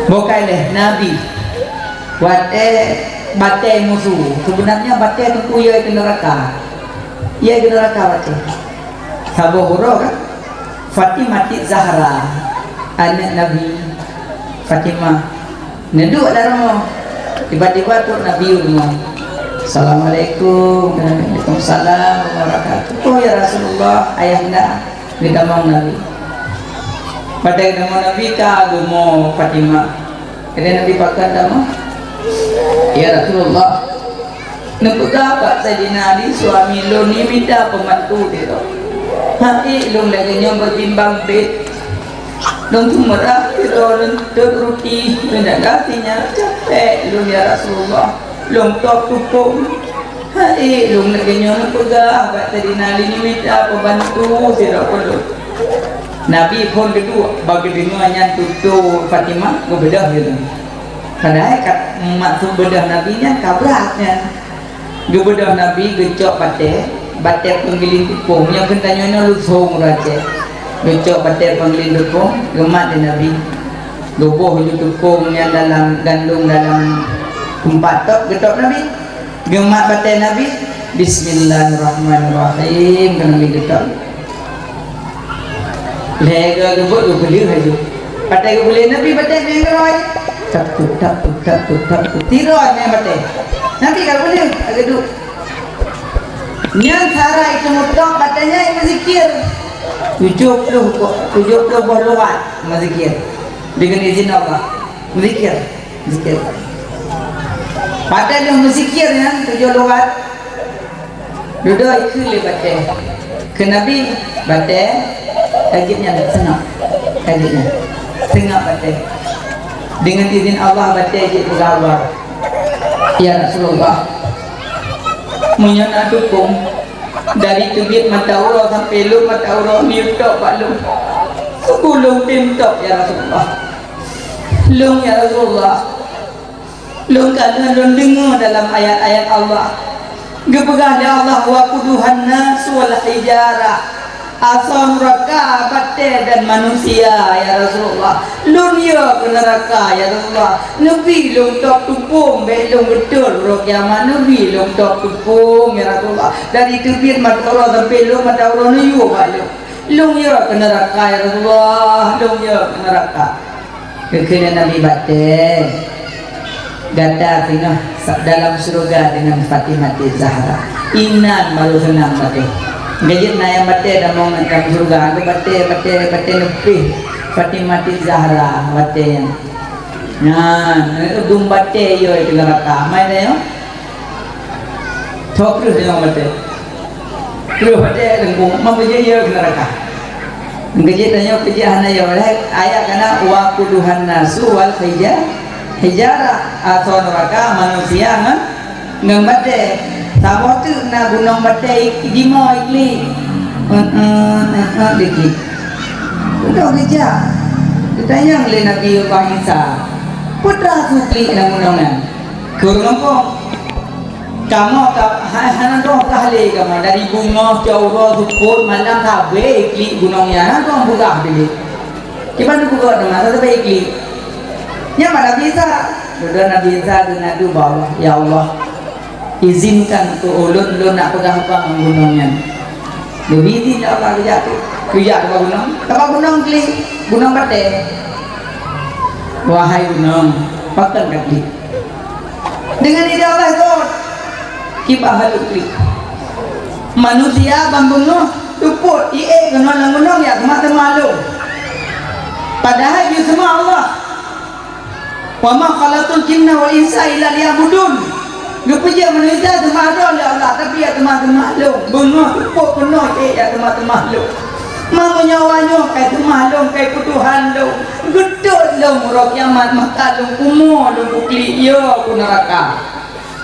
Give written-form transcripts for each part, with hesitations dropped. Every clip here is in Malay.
bukan deh Nabi batai musuh sebenarnya batai itu kuya ke neraka, ia ke neraka batai Abu Hurairah kan Fatimah Zahra anak Nabi Fatimah neduk dalam rumah tiba-tiba tu Nabi rumah Assalamualaikum Waalaikumsalam warahmatullahi wabarakatuh. Oh ya Rasulullah ayahanda di damang Nabi pada damang Nabi kagumo Fatimah kena Nabi pakai damang ya Rasulullah nepega Pak Sayyidina Ali suami lo ni minta pembantu dia hai long lagi nyong bertimbang bed long tumerah kita long teruti menagatinya capek long ya Rasulullah long tok tupung hai long lagi nyong nepega Pak Sayyidina Ali ni minta pembantu dia perlu Nabi pun kedua bagi dengannya tutu Fatimah bebedah gitu padahal kat maksud bedah Nabi-nya kabratnya bedah Nabi gecok batai penggiling tepung yang kentanya lusung raja gecok batai penggiling tepung gemat di Nabi doboh itu tepung yang dalam gandung dalam tempat tok getok Nabi gemat batai Nabi Bismillahirrahmanirrahim kan Nabi getok lega gebut beli haju batai beli Nabi batai mengeroy tak tiroan yang batai Nabi kalau boleh agak duduk yang cara itu mutlak batanya yang berzikir 70 luat berzikir dengan izin Allah berzikir zikir batai yang berzikir yang 7 luat duduk itu le batai ke Nabi batai tajibnya senang tajibnya tengah batai dengan izin Allah batai je bergabar ya Rasulullah menyana dukung dari tubit mata urau sampai lung mata urau ni tok pak lung sepuluh tim tok ya Rasulullah lung ya Rasulullah lung kadang lung dengar dalam ayat-ayat Allah gepegah dia Allah wa kuduhan nas wal hijarah asal neraka batai dan manusia ya Rasulullah lun ya ke neraka ya Rasulullah Nabi lung tok tupung belum betul roh kiamat Nabi lung tok tupung ya Rasulullah dari tubir mata Allah sampai lung mata Allah ni yu balik lung ya ke neraka ya Rasulullah lung ya ke neraka kekena Nabi batai gata tengah dalam surga dengan Fatimah Zahra inan baru senang batai gajit na yang batai dah mau nak surga aku batai lebih Fatimah Zahra batai yang nah udung batai yo itu neraka mai dah yo thok terus dengan batai terus batai lengkung membeje yo neraka gajit tanya kejahan yo ayat kana wa kuduhan nasu wal hijara atau neraka manusia ngan batai sama tu na gunung batai di mo ikli dikit udah kerja ditanya oleh Nabi Isa putra sukli nang gunungan kurang kok kamu tak hana doh kahli kamu dari bunga jauh suput malam kabe ikli gunungnya doh buka dulu gimana buka dong masa sampai ikli nya Nabi Isa sudah Nabi Isa dengan doa bawah ya Allah izinkan ke ulun lu nak pegang-pegang gunungnya lebih izin Allah jatuh kerja ke gunung klik gunung batai wahai gunung pakai kaki dengan ide Allah itu kibah haluk klik manusia bambunuh tuput gunung gunung ya teman-teman lu padahal itu semua Allah wa ma khalaqtul jinna wal insa illa liya'budun Gepejak manusia teman-teman oleh Allah tapi ya teman-teman lu bunuh tupuk penuh ya teman-teman lu mau nyawanya kayak teman lu kayak Tuhan lu gedut lu murah kiamat maka lu umur lu bukli iya ku neraka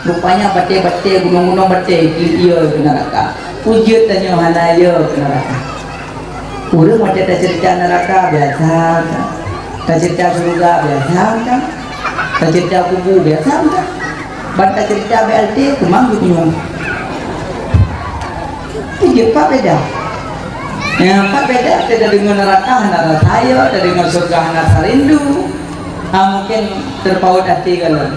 rupanya batai-batai gunung-gunung batai bukli iya ku neraka pujut tanya hanaya ku neraka urang macam tak cerita neraka biasa tak cerita surga biasa tak cerita kubur biasa bantah cerita BLT kemang bingung ini apa beda ya apa beda tidak dengan neraka saya tidak dengan surga anak sarindu mungkin terpaut hati kalau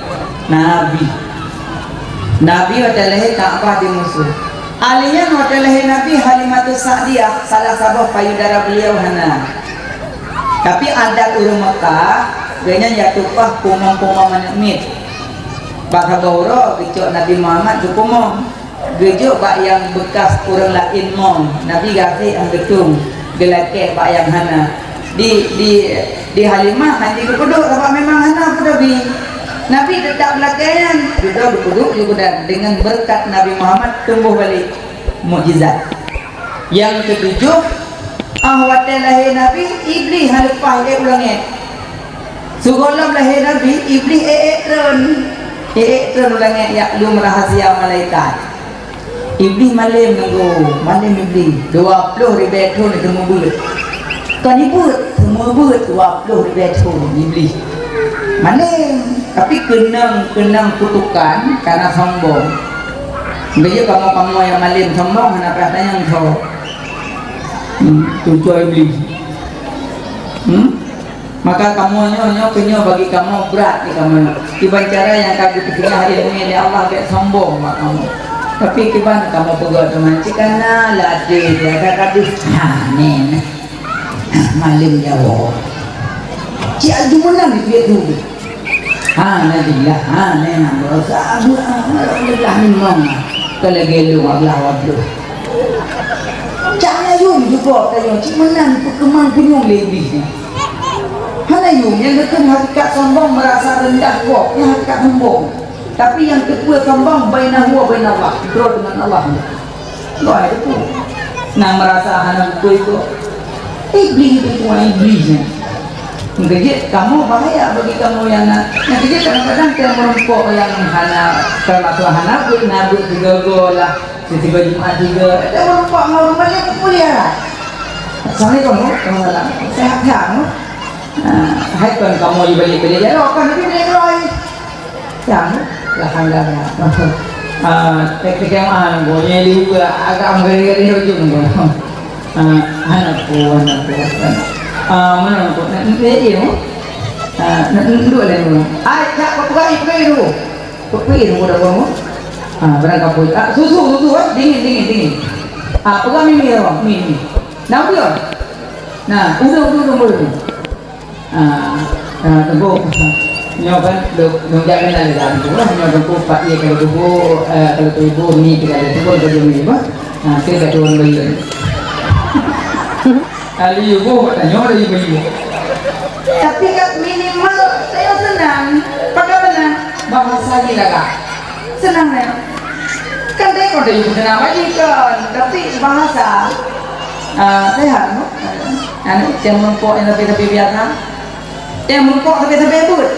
Nabi adalah Ka'bah di musuh. Alinya adalah Nabi Halimatus Sa'diyah, salah sabah payudara beliau hana. Tapi adat urang Mekah, ganya yatupah kumam-kumam manamit. Baka bauro gecok Nabi Muhammad tu kumam. Gejok bak yang bekas urang lain mom. Nabi gasi ang getung gelake bak yang hana. Di Halimah hanya duduk apa memang hana Nabi. Nabi tetap belakang duduk juga dengan berkat Nabi Muhammad tumbuh balik mukjizat. Yang ketujuh, ahwatan lahir Nabi iblis halepah dia ulangnya. Sugolam lahir Nabi iblis tren ulangnya ya lu rahasia malaikat. Iblis malam nunggu, malam iblis 20 ribu tahun itu mubut. Kan ibut, semua ibut 20 ribu tahun iblis. Malam tapi kenang kutukan karena sombong. Jadi kamu yang malim sombong, kenapa yang kau tujuh iblis? Maka kamu kenyo bagi kamu berat di kamu. Tiba cara yang kaki ketika hari ini Allah kayak sombong mak kamu. Tapi tiba kamu pegang teman cikana latih dia kadis nen malim jawab. Cik menang dia tu. Nabilah, nena berusaha, alhamdulillah minum. Kalau gelu Allah wablu. Jangan yung juga kayu, cik menang kemang penyung lebih. Hana yung yang dekat hakikat sombong merasa rendah kok, yang hakikat sombong. Tapi yang kedua sombong baina huwa baina Allah, bro dengan Allah. Doa itu. Nah merasa hana itu iblis itu iblisnya. Jadi kamu bahaya bagi kamu yang jadi kadang-kadang kita merumpuk yang hana termasuk hana nabi juga golah tiga Jumat juga kita merumpuk normalnya kemuliaan. Soalnya kamu salah sehat kamu. Hai kan kamu dibalik-balik ya kan tapi balik lagi. Yang alhamdulillah. Teknik yang gonya juga agak menggeri-geri ujung. Anakku. Mana tu? Nanti ini, nanti dua lagi dulu. Cak, pakai dulu. Pakai dulu dah kamu. Berangkat pun. Susu, dingin. Pegang mimi dong, mimi. Nampak tak? Nah, udah. Tunggu. Nyoban, dong jangan lagi dalam tu lah. Nyoban tu pak ye kalau tu ibu ni kita ada tu baju ni apa? Kita tuan beli. Ali ibu tanya ada ibu. Tapi kan minimal saya senang. Bagaimana bahasa gila senang ya. Kan saya kalau ibu senang aja kan. Tapi bahasa sehat no. Yang mumpuk yang lebih biasa. Yang mumpuk lebih but.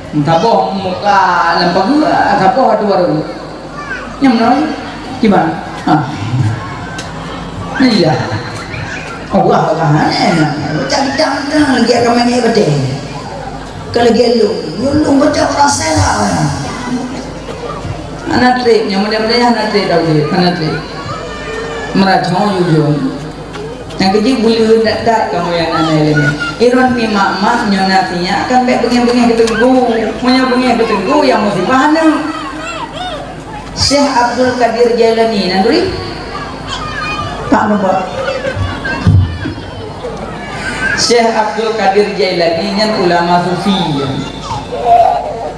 Taboh muka lempak gula, taboh dua dulu. Yang mana? Gimana? Iya. Allah enak. Cang lagi akan main betul. Kalau lu baca rasa lah. Anak trip, yang mudah-mudahan anak trip tahu dia, anak trip. Meracau ujung. Yang kecil bulu tak kamu yang aneh ini. Iron pi mak nyonatinya akan baik bengi-bengi ketenggu, punya bengi ketenggu yang mesti paham. Syekh Abdul Qadir Jailani nanduri. Tak nampak. Syekh Abdul Qadir Jailani yang ulama sufi.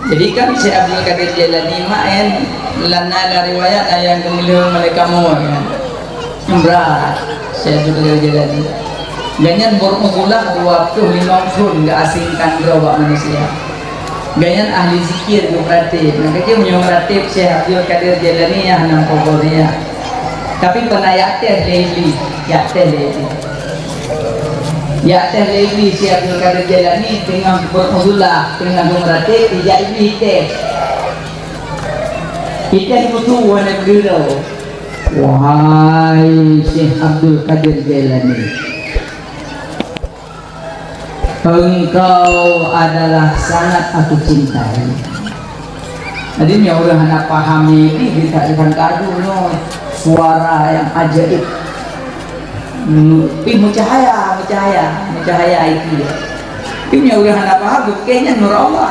Jadi kan Syekh Abdul Qadir Jailani main lana la riwayat yang kemuliaan mereka mau kan. Berat Syekh Abdul Qadir Jailani. Ganyan bermukulah waktu 50 enggak asingkan berubah manusia. Ganyan ahli zikir meratib. Nah kecil meratib Syekh Abdul Qadir Jailani yang enam pokoknya. Tapi pernah yakte leli. Ya teh lagi si Abdul Qadir Jailani dengan bermuzulah dengan meratib tidak ini teh. Kita butuh warna biru. Wahai Syekh Abdul Qadir Jailani, engkau adalah sangat aku cintai. Jadi yang orang hendak pahami ini kita akan kadu no suara yang ajaib. Cahaya itu Ini udah apa habis kayaknya nur Allah.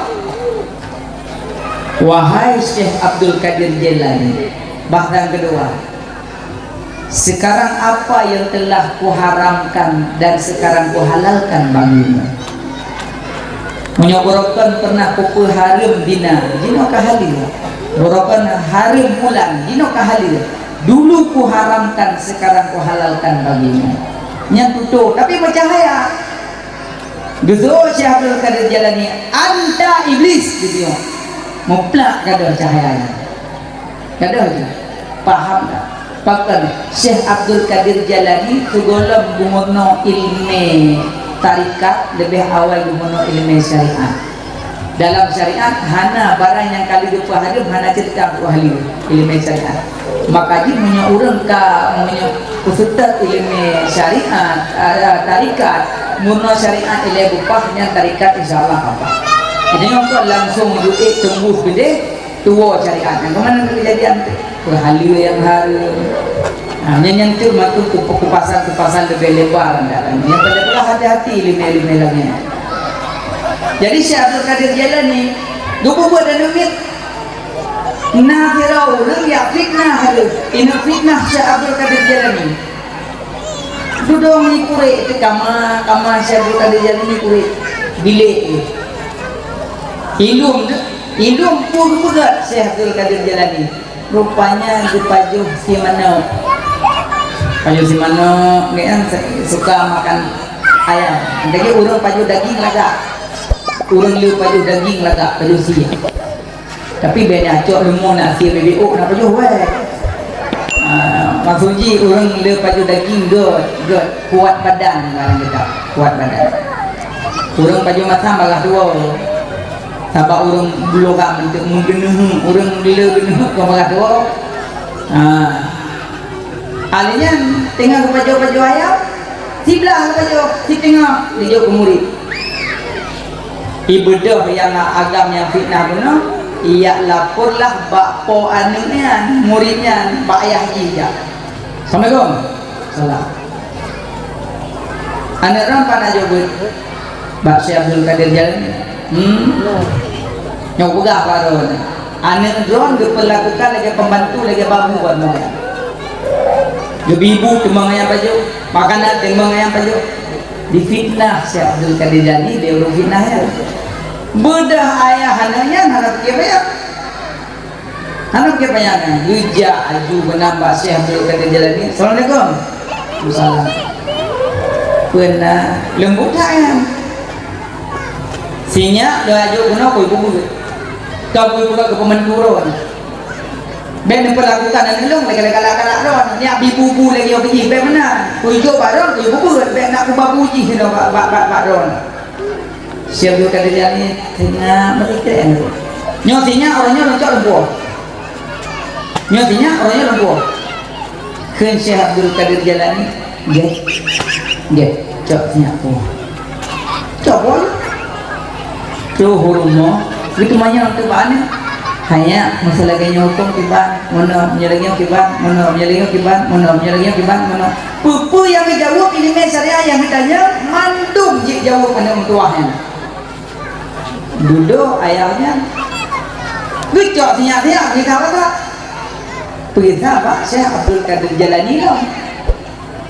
Wahai Syekh Abdul Qadir Jailani, bahkan kedua, sekarang apa yang telah kuharamkan dan sekarang kuhalalkan bagimu? Menyoborokan pernah pukul harim dina jino kahalil, borokan harim bulan jino kahalil. Dulu kuharamkan, sekarang kuhalalkan bagimu. Yang tutup tapi bercahaya. Gitu Syekh Abdul Qadir Jailani, anta iblis gitu ya. Mutlak kada cahayanya. Kada aja. Paham tak? Bahkan Syekh Abdul Qadir Jailani segala gumono ilmu tarikat lebih awal gumono ilmu syariat. Dalam syariat hana barang yang kali dupa hadir hana cerita ahli ilmu syariat. Maka ji punya orang punya peserta ilmu syariat tarikat murno syariat ilmu bupahnya tarikat insyaallah apa. Jadi orang langsung duit tembus gede tua syariat. Kemana kejadian tu? Haliu yang haru. Yang tu matu kupasan lebih lebar anda. Yang pada pula hati-hati lima lagi. Jadi Syekh Abdul Qadir Jailani dulu buat dan umit. Nah kira orang ya fitnah halu. Ini fitnah Syekh Abdul Qadir Jailani. Duduk mengikuri itu kama Syekh Abdul Qadir Jailani kuri bilik. Ilum pun berat Syekh Abdul Qadir Jailani. Rupanya di pajuh si mana. Pajuh si mana kan suka makan ayam. Jadi urang pajuh daging laga. Urang liu pajuh daging laga pajuh si. Tapi beda acok lemon nasi BBO nak pajuh weh. Maksudnya urang liu pajuh daging good kuat badan barang kita. Kuat badan. Urang pajuh macam malah dua. Sabak orang belokak untuk menggenuh orang bila genuh ke malah dua. Alihnya tengah ke baju ayam sebelah baju si tengah dia ke murid ibadah yang agam yang fitnah benar ia laporlah bakpo anaknya muridnya bak ayah jijak. Assalamualaikum. Salam. Anak rampan aja buat Bak Syekh Abdul Qadir Jailani. Yang pegah baru anak drone diperlakukan lagi pembantu lagi babu buat mereka. Ibu timbang ayam baju, makanan timbang ayam baju. Difitnah Syekh Abdul Qadir Jailani, dia urung fitnah ya. Bedah ayah anaknya harap kebaya. Harap kebaya kan. Uja aju menambah Syekh Abdul Qadir Jailani. Assalamualaikum. Waalaikumsalam. Pernah lembut ayam. Sinya dah aju guna koi bubu. Kau koi buka ke pementuron. Ben diperlakukan dan elong lagi-lagi ron. Ni abi bubu lagi yo pergi ben mana? Koi jo baron koi bubu ben nak kubah puji sino bak ron. Syekh Abdul Qadir Jailani tengah mereka ni. Nyotinya orangnya loncok lembu. Nyotinya orangnya lembu. Kan Syekh Abdul Qadir Jailani get cok sinya aku. Cok boy. Tu hurumo itu banyak tu banyak hanya masalah gaya hukum kiban mana menyalahnya kiban mana menyalahnya kiban mana menyalahnya kiban mana pupu yang dijawab ini syariah yang ditanya mandung jawab pada tuahnya dulu ayahnya gecok siap kita apa begitu Pak Syekh Abdul Qadir Jailani loh.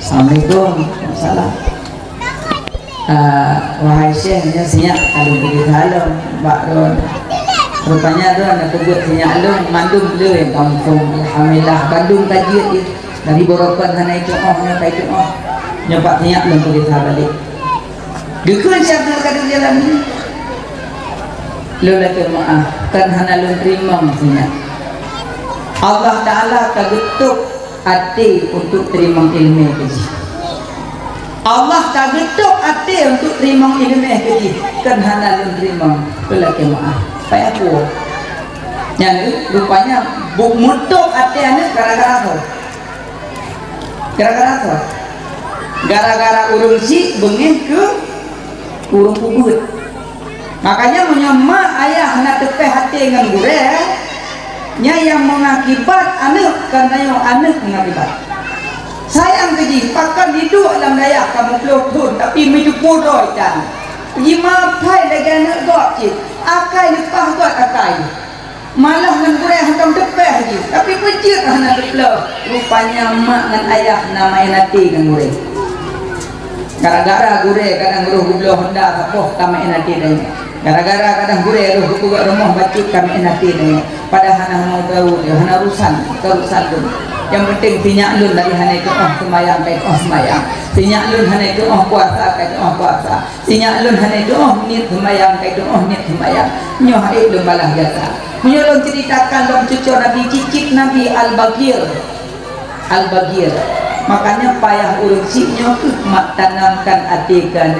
Assalamualaikum. Salam. Wahai Syekhnya siap kalau begitu halo Mbak Ron. Rupanya Ron aku buat siap lo mandum beliau yang kampung alhamdulillah Bandung tajir dari borokan hana itu nyampai itu nyopak siap lo begitu balik. Dukun Syekh Abdul Qadir Jailani. Lo lagi maaf kan hana lo terima siap. Allah Ta'ala kagetuk hati untuk terima ilmu keji. Allah tak getuk hati untuk terima ilmu keji. Kan hana lu terima pelaki maaf payah aku yang rupanya mutuk hati ane gara-gara apa? Gara-gara apa? Gara-gara urung si bengih ke urung kubut. Makanya menyama ayah nak tepeh hati dengan gure nya yang mengakibat anak karena yang anak mengakibat sayang keji pakan hidup dalam daya kamu pelotun tapi hidup bodoh kan Yima pai lagi nak got je. Akai lepas got akai. Malah dengan gurih hantam depeh je. Tapi pejit anak deplah. Rupanya mak dengan ayah nama enati dengan gurih. Gara-gara gurih kadang roh gubloh hendak apa kami enati dah. Gara-gara kadang gurih roh buka rumah bacuk kami enati dah. Padahal hana mau tahu dia hana urusan tu. Yang penting sinyak lun dari hana itu semayang kai semayang. Sinyak lun hana itu puasa kai puasa. Sinyak lun hana itu niat semayang kai niat semayang. Nyoh ai lun balah jasa. Menyolong ceritakan dalam cucu Nabi cicit Nabi Al-Bagir. Makanya payah urusnya mak tanamkan atikan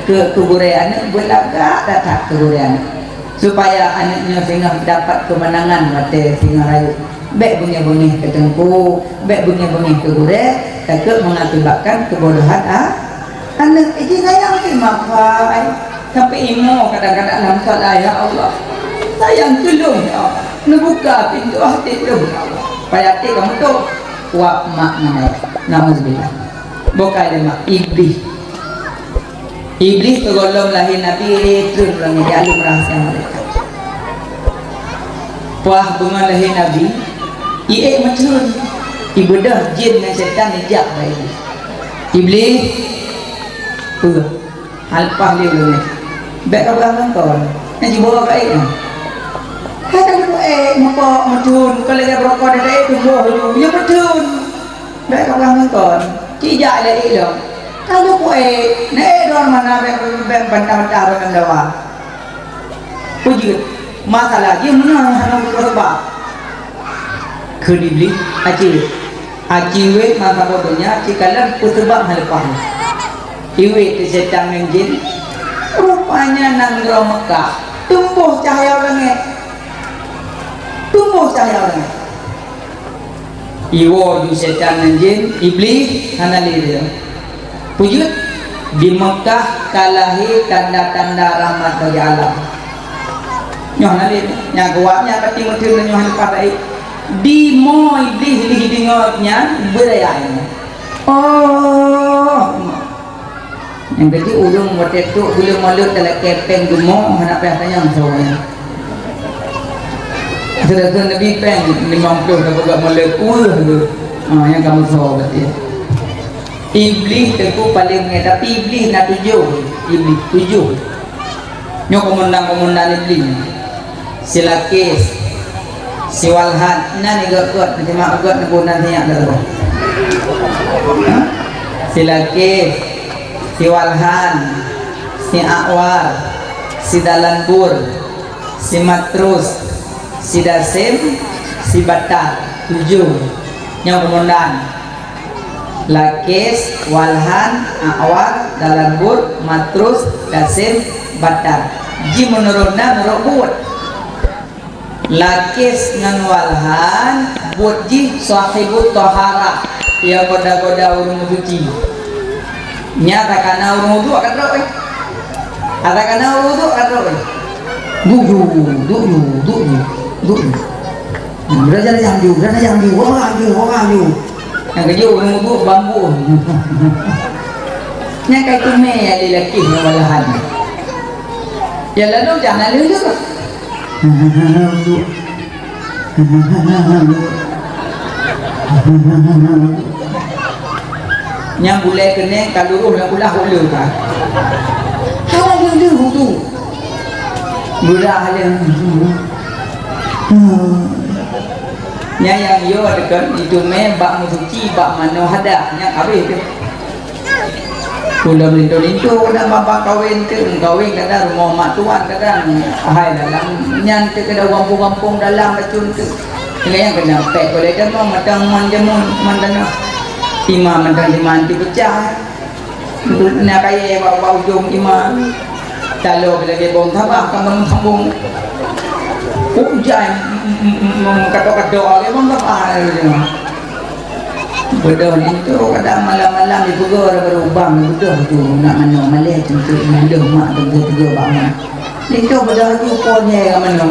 ke kuburean belagak datang kuburean supaya anaknya sehingga dapat kemenangan mati sehingga rayu. Baik bunyi-bunyi ke tengku, baik bunyi-bunyi ke gure, takut mengakibatkan kebodohan anak ini sayang ni maka sampai imo kadang-kadang dalam salat ya Allah sayang tolong ya Allah ngebuka pintu hati tu supaya hati kamu tu kuat mak naudzubillah bukan dia mak iblis tergolong lahir Nabi itu dalam jalur rahsia mereka puah bunga lahir Nabi Iek macam ibu dah jin dan syaitan hijab lagi iblis halpah dia dulu ni baik kau belakang kau yang dibawa baik ni kata dia muka macun kalau dia berokok dia tumbuh dulu ya macun baik kau belakang kau cijak dia elok kalau kau ni orang mana baik bantah-bantah dengan dawa puji masalah dia mana yang berubah kedibli ajiwe maka bodohnya cikalan kutubah halpah iwe tu setan menjin rupanya nanggro Mekah tumbuh cahaya langit iwo tu setan menjin iblis hanali dia pujud di Mekah kalahi tanda-tanda rahmat bagi alam nyoh nali nya kuatnya pati mutil nyoh halpah baik di mo iblis dihidingotnya berayanya yang kecil ulung waktu itu belum malu dalam kepeng gemuk anak biasanya misalnya sudah tu Nabi peng 50 dah buka malu yang kamu tahu berarti iblis tentu paling tapi iblis nak tujuh nyok komandan iblis silakis si Walhan nani gak cuma gak nebunan niat dah si Lakis si Walhan si Akwar si Dalanbur si Matrus si Dasim si Batar 7 yang komandan Lakis Walhan Akwar Dalanbur Matrus Dasim Batar ji menurutnya buat Lakis ngan Walhan buat ji sahibut tohara yang goda-goda urung suci nyata kana urung wudu akan roh ada kana wudu akan roh du belajar yang orang yang kerja urung wudu bambu nya kai tume ya di Lakis ngan Walhan ya lalu jangan lalu juga yang boleh kena kalau roh yang ulah boleh kan hal yang dia tu budak hal yang yang yo dekat itu membak musuci bak mano hadak yang habis tu sudah lintu-lintu nak bapak kawin kadang rumah mak tuan kadang hai dalam nyan tu kadang kampung-kampung dalam macam tu yang kena pek boleh dah mau matang manjamun mandana imam mandang iman dipecah nak kaya bawa ujung imam kalau bila dia bong tabah kamu sambung hujan kata-kata dia bong tabah bodoh itu kadang malam-malam dipegur berubah bodoh tu nak mana malih tentu mandah mak tentu bangun itu bodoh tu punya mana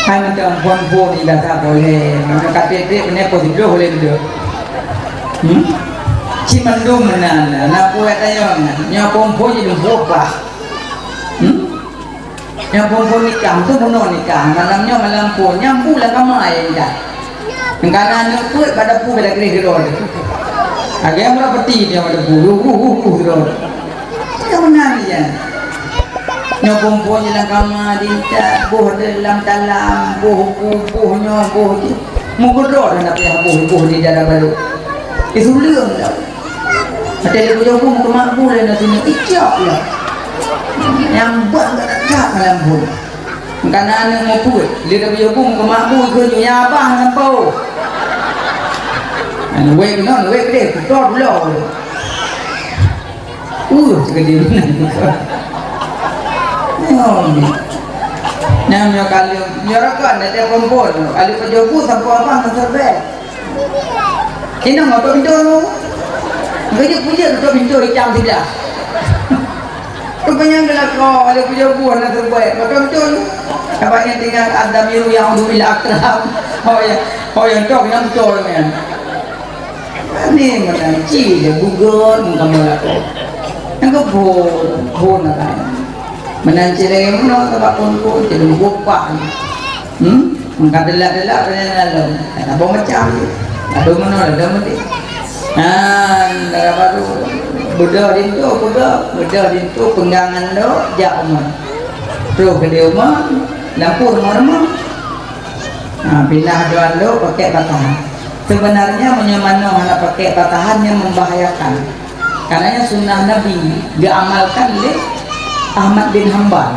hai macam puan-puan ni dah tak boleh nak kata dia punya positif boleh dia Cimandung mana nak buat tanya nya perempuan jadi bopah yang perempuan nikah tu bunuh nikah malamnya malam pun nyambu lah kamai dah karena nak buat pada pu pada kiri road agak yang berapa dia pada pu road kita menang dia nya perempuan dalam kamar dia buh dalam dalam buhnya buh mugurot nak pihak buh di dalam baru itu lương dah ada yang jauh ke makbul dan sini ijab lah yang buat tak cak malam pun kerana anak mau pun dia dah jauh ke makbul ke ya abang sampau anu wei non wei gede putar pula segede mana namanya kali nyarakan ada perempuan kali pejogu sampau abang serbet ini nak tu pintu tu kerja puja tu pintu hitam tidak rupanya gelap kau ada puja buah nak terbaik maka betul apa yang tinggal ada miru yang untuk bila akrab oh yang tok yang betul kan ini menanci dia gugur muka mula yang ke pun nak menanci lagi mana tempat pun jadi bupak maka delak-delak dalam apa macam ada mana ada mati dalam baru budak dintu penggangan do jak umur terus ke dia umur dapur rumah pindah doan do pakai patahan sebenarnya menyamano anak pakai patahan yang membahayakan karena sunnah Nabi diamalkan oleh Ahmad bin Hanbal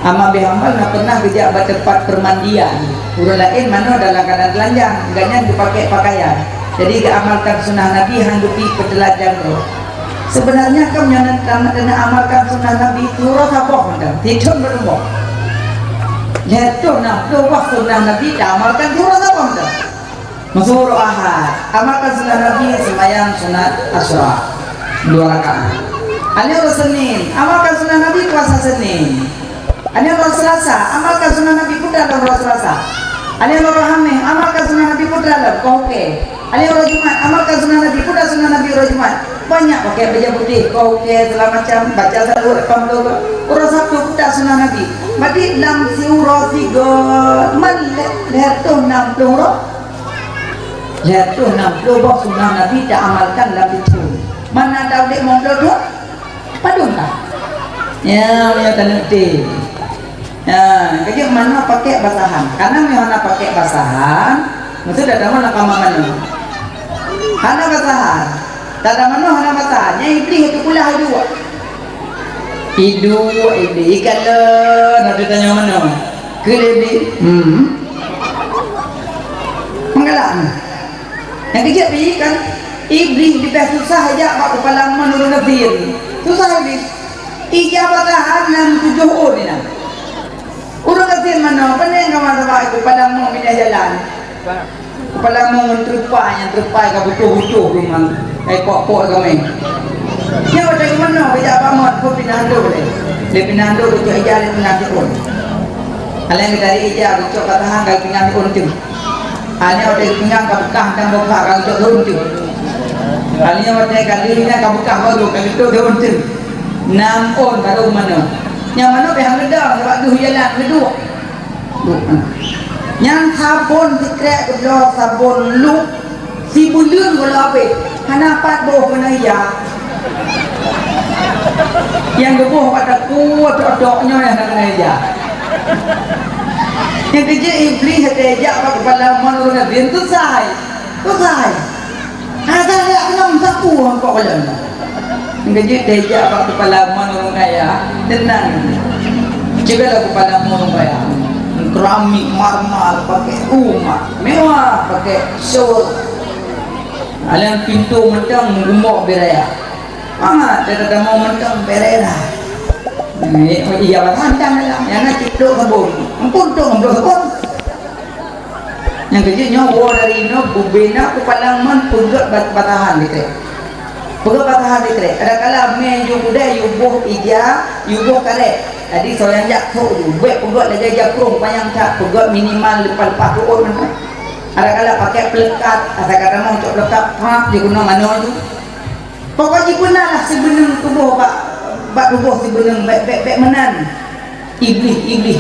nak pernah kejak pada tempat permandian urut lain mana dalam keadaan telanjang enggaknya dipakai pakaian jadi diamalkan sunnah Nabi hanggupi petelanjang tu sebenarnya kamu yang amalkan sunnah Nabi turut apa hendak tidak berubah jatuh nak turut sunnah Nabi amalkan turut apa hendak masuk ahad amalkan sunnah Nabi sembahyang sunat asyra 2 rakaat hari Senin amalkan sunnah Nabi puasa Senin hari Selasa amalkan sunnah Nabi putra dalam Selasa hari Rahameh amalkan sunnah Nabi putra dalam Kauke hari Jumat amalkan sunnah Nabi putra sunnah Nabi Jumat banyak pakai baju putih Kauke segala macam baca salur pamdo urus Sabtu putra sunnah Nabi berarti dalam surah 3 leher 60 bah sunnah Nabi tak amalkan dalam itu mana tahu dek mau tu padung tak ya tak ngerti kerja mana pakai basahan karena mana pakai basahan maksud ada mana kamar mana hana basahan tak ada mana hana basahan yang iblis itu pula hidu kalau nak tanya mana ke lebih mengelak yang kerja pergi kan iblis lebih susah aja pak kepala menurun nafir susah iblis ijabah tahan 7 ni nak urut nafir mana pening kawan sebab kepala mau pindah jalan kepala mau yang terpai ke butuh-butuh rumah kok kami dia ada ke mana kerja apa mat pun pindah dulu dia pindah dulu tu ijah dia pindah pun kalau yang dari ijah bucok katahan kalau pindah pun tu hanya ada pinggang ke bekah dan buka kalau tu turun tu hanya ada kalinya ke bekah baru kalau tu turun tu 6 on baru mana yang mana pihak gedang sebab tu jalan kedua yang sabun dikrek kedua sabun lu si bulan bola apa hana 4 boh kena ya yang gebuh pada kuat dok-doknya yang nak kena ya yang kerja iblis ada ajak apa kepala menurun Nabi tu sai ada dia enam sapu kok jalan yang kerja ajak apa kepala menurun kaya tenang jika lah kepala menurun kaya keramik marmer pakai rumah mewah pakai show alian pintu mentang gembok beraya mana dia kata mau mentang beraya iya batang lah yang nak cipta kebun ampun tu ambil kebun yang kerja nyawa dari ini bubina kepala man pegat batahan dikret pegat batahan dikret ada kala main yubuda yubuh ija yubuh karek jadi soalnya jak tu buat pegat lagi jakrung panjang tak pegat minimal lepas tu orang ada kala pakai pelekat, ada kata mau cok pelekat pak di gunung mana tu pokoknya guna lah sebenarnya tubuh bak tubuh sebenarnya baik menan iblis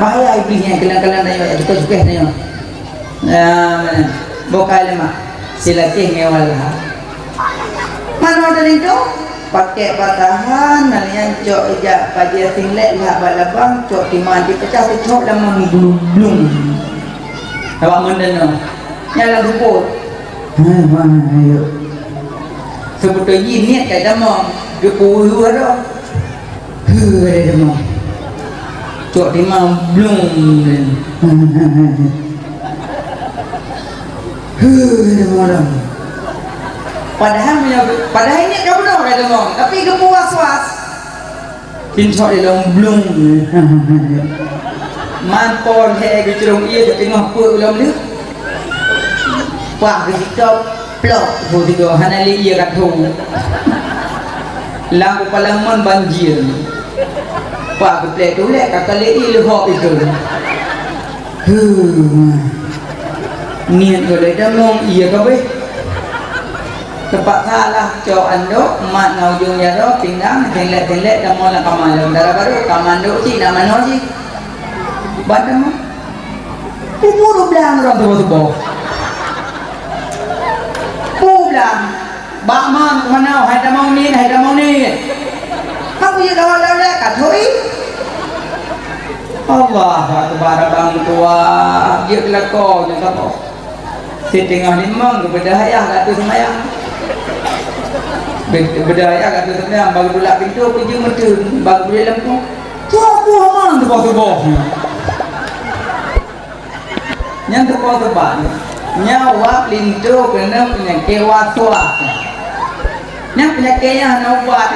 bahaya iblisnya kelang-kelang tanya kita suka tanya mana bokal lemah silatih ngewal mana ada itu pakai patahan nalian cok ejak pajak singlet lihat balabang cok timan dipecah cok lama belum awak mendengar nyala gupur ayo sebetulnya niat kayak damang gupur ada ada damang cok timan belum damang padahal ini kamu dah kata damang tapi gupur was-was insya Allah belum manpon he ke cerong ia ke tengah put ulam dia pak ke sikap plok tu tiga hanali ia kat tu lampu palangan banjir pak ke plek tu lek kakak lei lehok itu niat boleh damong ia ke weh tempat salah cok andok mak ngau jung ya ro pinggang tenlet dah mula kamal darah baru kamando si nama no si badan mah kubur belang orang tua belang bak man mana hai ta mau ni aku je dah dah kat hoi Allah akbar bang tua dia kelakor je apa setengah limang kepada ayah kat tu semayang berdaya kat tu semayang bagi bulak pintu pergi mentun bagi boleh lampu tu aku hamang tu yang terpotong nyawa lintu kena penyakit waswas yang penyakitnya naubat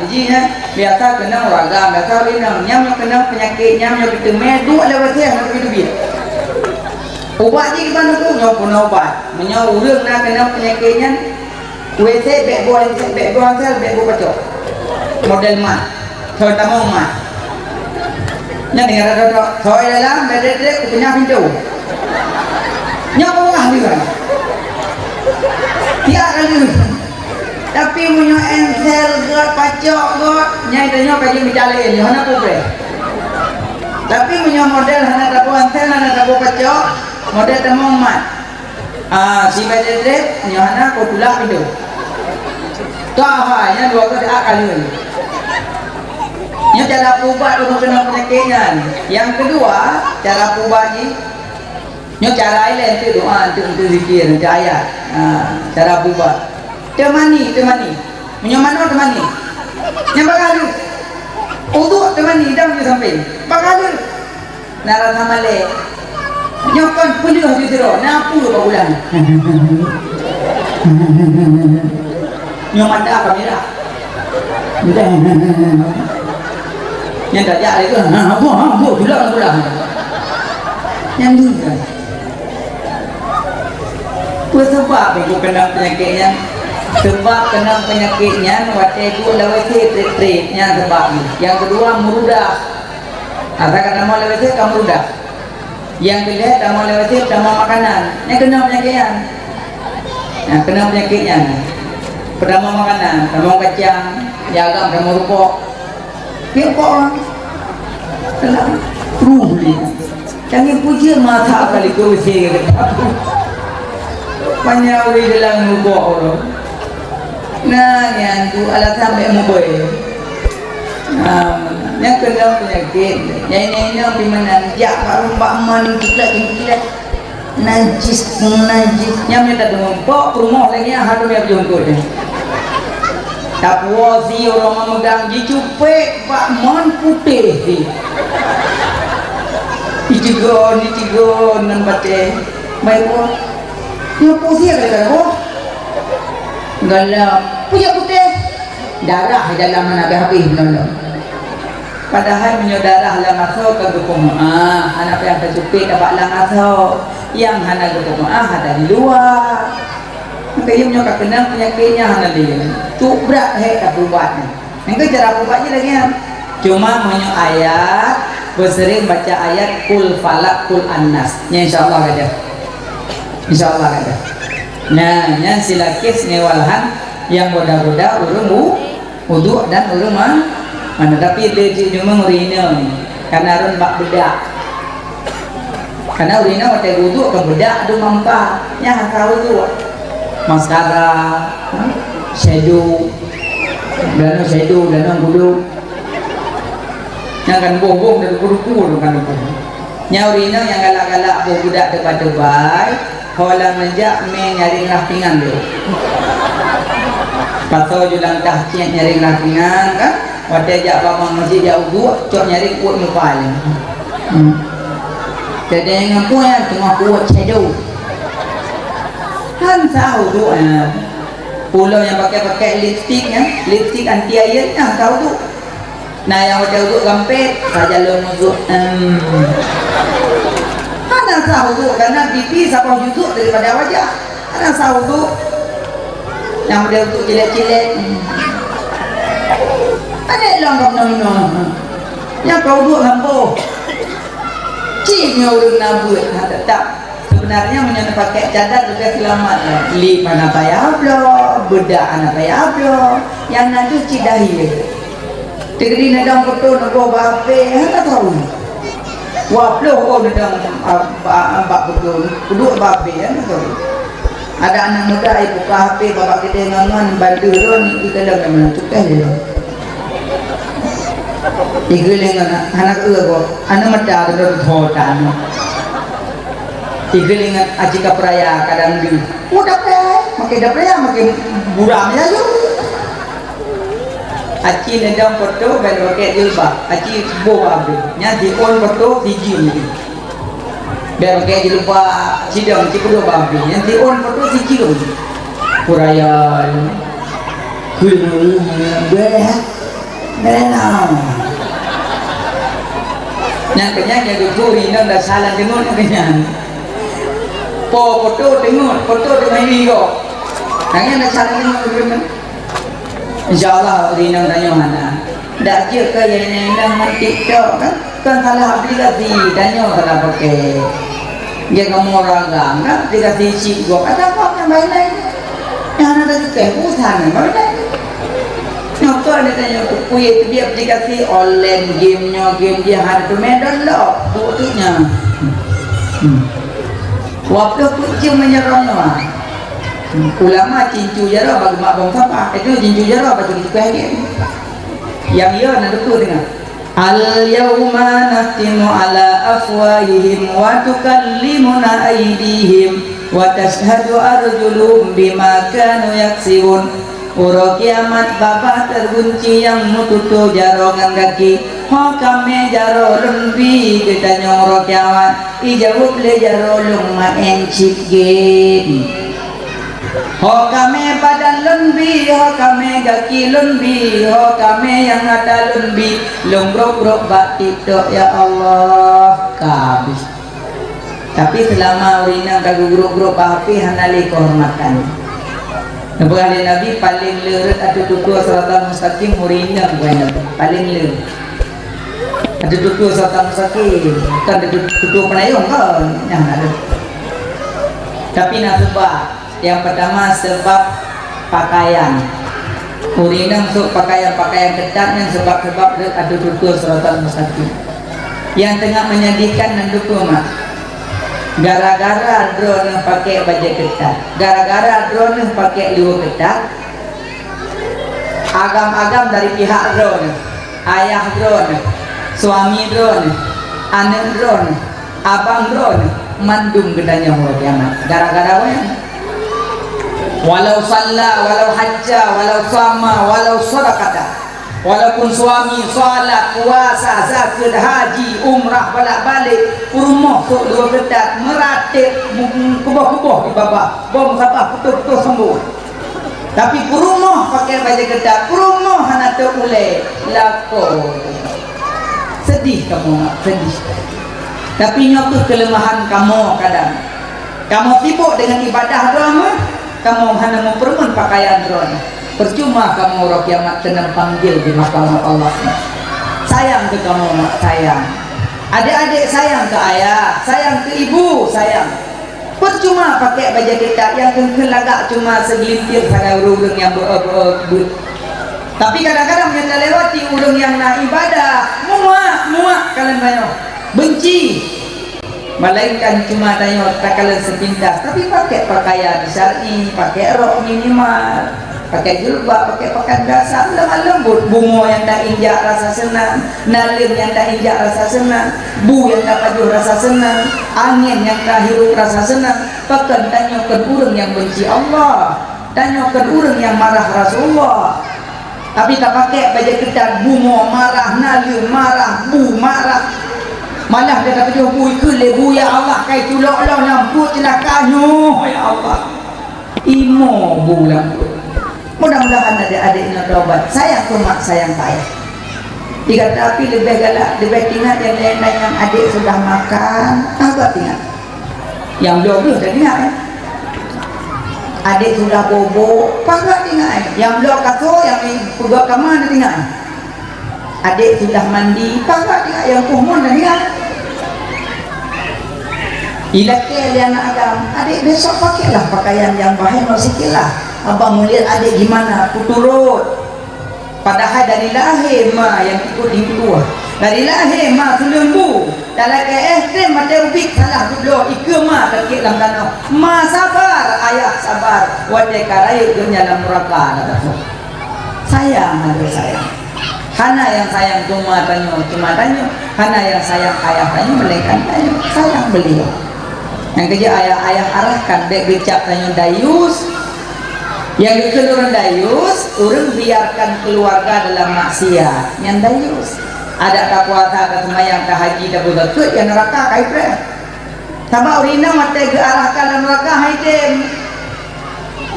jadi biasa kena ragam biasa binang yang kena penyakitnya yang kita medu lewat dia nak itu dia ubat ni gimana tu nyau pun ubat menyau urang nak kena penyakitnya WC backbone pacok model mat thôi tamong mat nya dengar ada thôi dalam bedek punya pintu nya kau ngah juga tiap kali tapi punya ensel god pacok god nya itu nya kaji bicara ni hana pobre tapi punya model hana tabu ensel hana tabu pacok model tamong mat si bedek nya hana kau tulak pintu dah nya dua kali ini cara ubat untuk kena penyakitnya. Yang kedua, cara ubat ni, ini cara lain tu doa untuk zikir, untuk ayat. Cara ubat. Temani. Punya mana temani? Yang bagalu. Untuk temani dah boleh sampai. Bagalu. Nara sama le. Nyokan penuh di siro. Napu ke bulan. Nyomanda kamera. Yang tak jadi itu, pulang. Yang ni kan. Sebab itu kena penyakitnya. Sebab kena penyakitnya, waktu itu lewat tretnya sebab ni. Yang kedua murudah. Ada kata mau lewat kamu murudah. Yang kedua tak mau lewat tak mau makanan. Yang kena penyakitnya. Yang kena penyakitnya. Pertama makanan, pertama kacang, jaga pertama rupok. Kepok orang tenang ruhli jangan puji mata kali kau sih banyak orang dalam rupok orang nah yang tu alasan sampai mubay yang kena penyakit yang ini pimanan jak rumah man kilat najis yang minta tumpok rumah lagi yang harus dia jongkok tak puas si orang memegang dicupe pak mon putih dicigon nambate baik pun ngapu sih kata kau galap punya putih darah dalam mana habis nolong padahal punya darah lang aso kagupong anak yang tercupi dapat lang aso yang hana gupong ada di luar kaya punya kena penyakitnya hana dia cubrak tak ubatnya yang cara ubatnya lagi cuma punya ayat bersering baca ayat kul falak kul annas. Nya insyaallah ada. Insyaallah ada. Nah, nya silakis ngewalhan yang boda-boda urung wudu dan urung mana tapi di cuma urina karena arun bak bedak. Karena urina mate wudu ke bedak adu mampa nya kau tu maskara, shadow, dan bulu. Yang kan bohong dari buru-buru kan itu. Nyaurina yang galak-galak budak debat-debat, holang menjak nyari rafingan dia. Patau julang tahkiat nyari rafingan kan, wadah jak bapang masjid jauh dua, cok nyari kuat mupal. Jadi yang aku yang tengah kuat shadow. Kan tahu tu, pulau yang pakai lipstick lipstick anti air, tahu tu. Nah yang wajah uduk gampet saja lo nuzuk ada tahu tu karena pipi siapa uduk daripada wajah ada tahu tu yang wajah uduk cilet-cilet ada longgok nono yang kau uduk lampu cingnya urung nabut tetap sebenarnya menyana pakai cadar juga selamat li mana payah blo bedak anak payah blo yang nanti cidahi Tegri nadang betul nak bawa bape, hendak tahu. Waploh oh nadang abak betul, duduk bape, hendak tahu. Ada anak muda ibu kafe, bapak kita ngangan bantu ron, kita dah memang cukai dia. Tiga lengan anak kok, anak muda ada hotan. Tiga lengan ajika peraya kadang di. Udah makin buram ya yuk. Aci nedang foto dan pakai jilbab, aci bawa abis, nyati on foto hiji ni, dan pakai jilbab, sidang cikgu abis, nyati on foto hiji lagi, purayan, kulu, berenang, yang kenyang yang dukuri, nak dah salah dengar kenyang, foto dengar ini kok, yang dah salah dengar. InsyaAllah rinang tanya mana tak je ke yang nang TikTok kan salah aplikasi tanya salah pakai dia kamu orang kan aplikasi chip gua kata apa yang main lain yang ada juga usaha main lain nyoktor dia tanya kuih itu dia aplikasi online game dia ada medal loh buktinya waktu kucing menyerangnya ulama cincu jara bagi mak bang siapa itu cincu jara bagi kita ini yang ia nak betul dengar al yauma nahtimu ala afwahihim wa tukallimuna aydihim wa tashhadu arjuluhum bima kanu yaksibun uro kiamat babah tergunci yang mututu jarongan kaki ho kame jaro lembi kita nyoro kiamat ijawab le jaro lumma encik game ho kame badan lembi, ho kame kaki lembi, ho kame yang ada lembi, lombrok-brok bak tiktok ya Allah kabis. Tapi selama urina kagu grok-grok bahapi hanali kehormatan. Nabi Nabi paling leret atau tutur suratul mustaqim urina paling leret. Ada tutur suratul mustaqim, kan tutur penayung kan yang ada. Tapi nak sebab yang pertama sebab pakaian urina masuk pakaian ketat yang sebab ada tutur suratul mustaqim yang tengah menyedihkan dan dukung gara-gara drone pakai baju ketat gara-gara drone pakai liu ketat agam-agam dari pihak drone ayah drone suami drone anak drone abang drone mandum gedanya huruf kiamat gara-gara apa walau salla, walau hajja, walau sama, walau sadaqata walaupun suami, salat, puasa, zakat, haji, umrah, balik-balik rumah sok dua ketat, meratip kubah-kubah di bawah bom sabah, betul-betul sembuh tapi rumah pakai baju ketat rumah hana terulai lako sedih kamu, sedih tapi itu kelemahan kamu kadang kamu sibuk dengan ibadah doang kamu hanya mempermen pakaian drone percuma kamu orang kiamat kena panggil di mahkamah Allah sayang ke kamu sayang Adik-adik sayang ke ayah, sayang ke ibu, sayang. Percuma pakai baju ketat yang kelagak cuma segelintir pada urung yang tapi kadang-kadang kita lewati urung yang nak ibadah, muak kalian banyak benci. Melainkan cuma tanya tak kalian sepintas, tapi pakai pakaian syar'i, pakai rok minimal, pakai jilbab, pakai pakaian biasa, lemah lembut, bunga yang tak injak rasa senang, nalim yang tak injak rasa senang, bu yang tak pajuh rasa senang, angin yang tak hirup rasa senang. Bahkan tanyakan urang yang benci Allah, tanyakan urang yang marah Rasulullah, tapi tak pakai baju ketat, bunga marah, nalim marah, bu marah, malah dia tak pajuh bu ikut lebu ya Allah kai tulok Allah lamput celakanya ya Allah imo bu lamput. Mudah-mudahan adik-adik nak taubat, sayang ke mak, sayang ke ayah. Jika tapi lebih galak, lebih ingat yang lain-lain yang adik sudah makan, apa ingat? Yang belum dah ingat ya. Adik sudah bobo, apa ingat? Yang belum kasut, yang pergi ke mana ingat? Adik sudah mandi, apa ingat? Yang kumon dah ingat? Ilakil yang nak agam, adik besok pakailah pakaian yang baik sikitlah. Abang melihat adik gimana, aku turut. Padahal dari lahir ma yang ikut ibu, dari lahir ma lembu, dalam ke ekstrem macam ubik salah dulu ikut ma terkait dalam tanah. Ma sabar, ayah sabar. Wajah karaya dunia dalam neraka. Sayang ada sayang. Hana yang sayang cuma tanya. Hana yang sayang ayah tanya, melainkan sayang beliau. Yang kerja ayah arahkan dek becak tanya dayus. Yang kedua dayus, orang biarkan keluarga dalam maksiat. Yang dayus, ada tak puasa, tak semayang, tak haji, tak berzakat, yang neraka kaipre. Tambah urina mata ke arahkan dalam neraka haitem.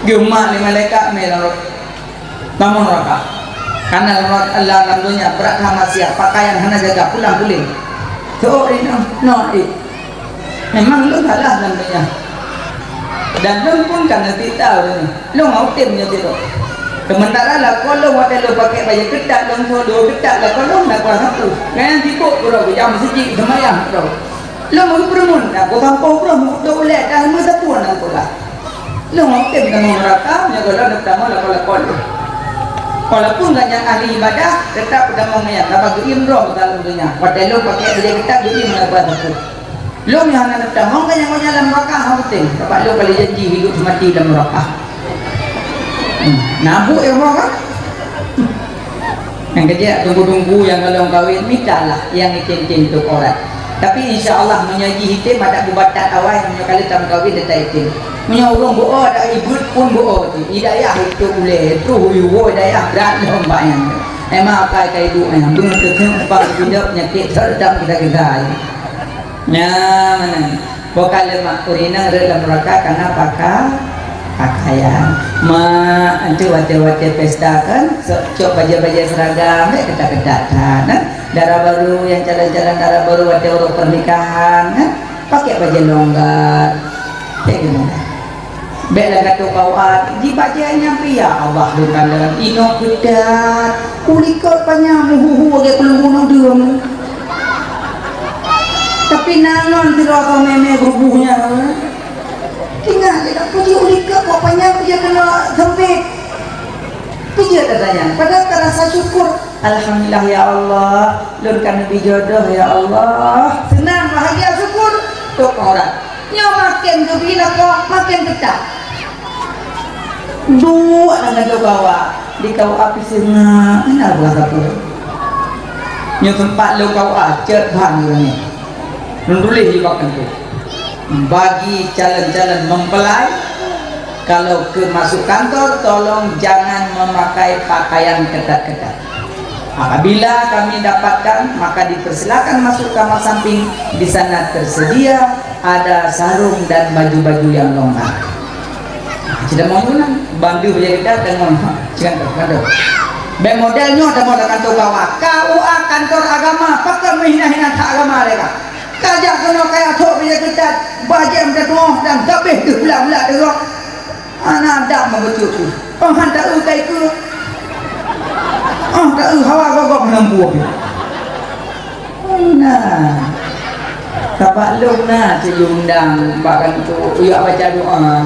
Gemak lima malaikat melalui namun neraka. Karena Allah namanya berat maksiat, pakaian hana jaga pulang puling. So urina, no memang lu salah namanya. Dan lu pun kan nanti tahu lu mau timnya gitu. Sementara lah kalau waktu lu pakai baju ketat, lu solo ketat lah kalau nak kuasa tu. Kan tikuk bro, jam sejik semayang bro. Lu mau bermun, aku tampau bro, mau tu boleh dah masa pun aku lah. Lu mau tim dengan neraka, nya kalau nak tamu lah kalau. Walaupun banyak ahli ibadah, tetap dah mau ngaya. Tak bagi imroh kalau dunia. Waktu lu pakai baju ketat jadi mana kuasa tu. Lu yang nak tamu kan yang mau dalam neraka penting. Sebab lu kali janji hidup mati dalam neraka. Nabuk ya orang. Yang kerja tunggu-tunggu yang kalau kahwin mintalah yang itin-itin untuk orang. Tapi insya Allah menyaji hitam ada bubatan awal yang kali tam kahwin dia tak itin. Punya orang boh ada ibut pun boh tu. Hidayah itu boleh. Itu huyu hidayah berat lombanya. Emang apa kayak itu yang bunga terkena apa hidup penyakit terhadap kita. Nah, bukan lemak urina dalam neraka karena pakaian. Antu wate-wate pesta kan, cok baju-baju seragam, ketat-ketatan. Darah baru yang jalan-jalan darah baru wate orang pernikahan, pakai baju longgar. Kayak gimana? Bela kata kawat, di bajanya pria Allah bukan dalam ino ketat. Ulikot banyak muhu agak pelungun dia. Tapi nangon dirasa meme berbuhnya tinggal tidak puji ulika bapaknya dia kena sempit puji katanya padahal rasa syukur alhamdulillah ya Allah lurkan lebih jodoh ya Allah senang bahagia syukur untuk orang nya makin gembira kok makin dekat dua dengan bawa di kau api senang ini adalah satu nya tempat lo kau acet bang ini nulis di bakan tu bagi jalan-jalan mempelai kalau ke masuk kantor tolong jangan memakai pakaian ketat-ketat. Apabila kami dapatkan maka dipersilakan masuk kamar samping, di sana tersedia ada sarung dan baju-baju yang longgar. Tidak mau guna bandu baju ketat dengan jangan. Be modelnya ada model kantor kawat KUA kantor agama pakai menghina-hina agama mereka. Kajak kena kayak tok bila ketat bajam dah dan kabeh tu belah-belah derok anak dak membetul tu penghantar ukai ke tak hawa gogok menambuh nah tapak long na diundang bahkan tu ya baca doa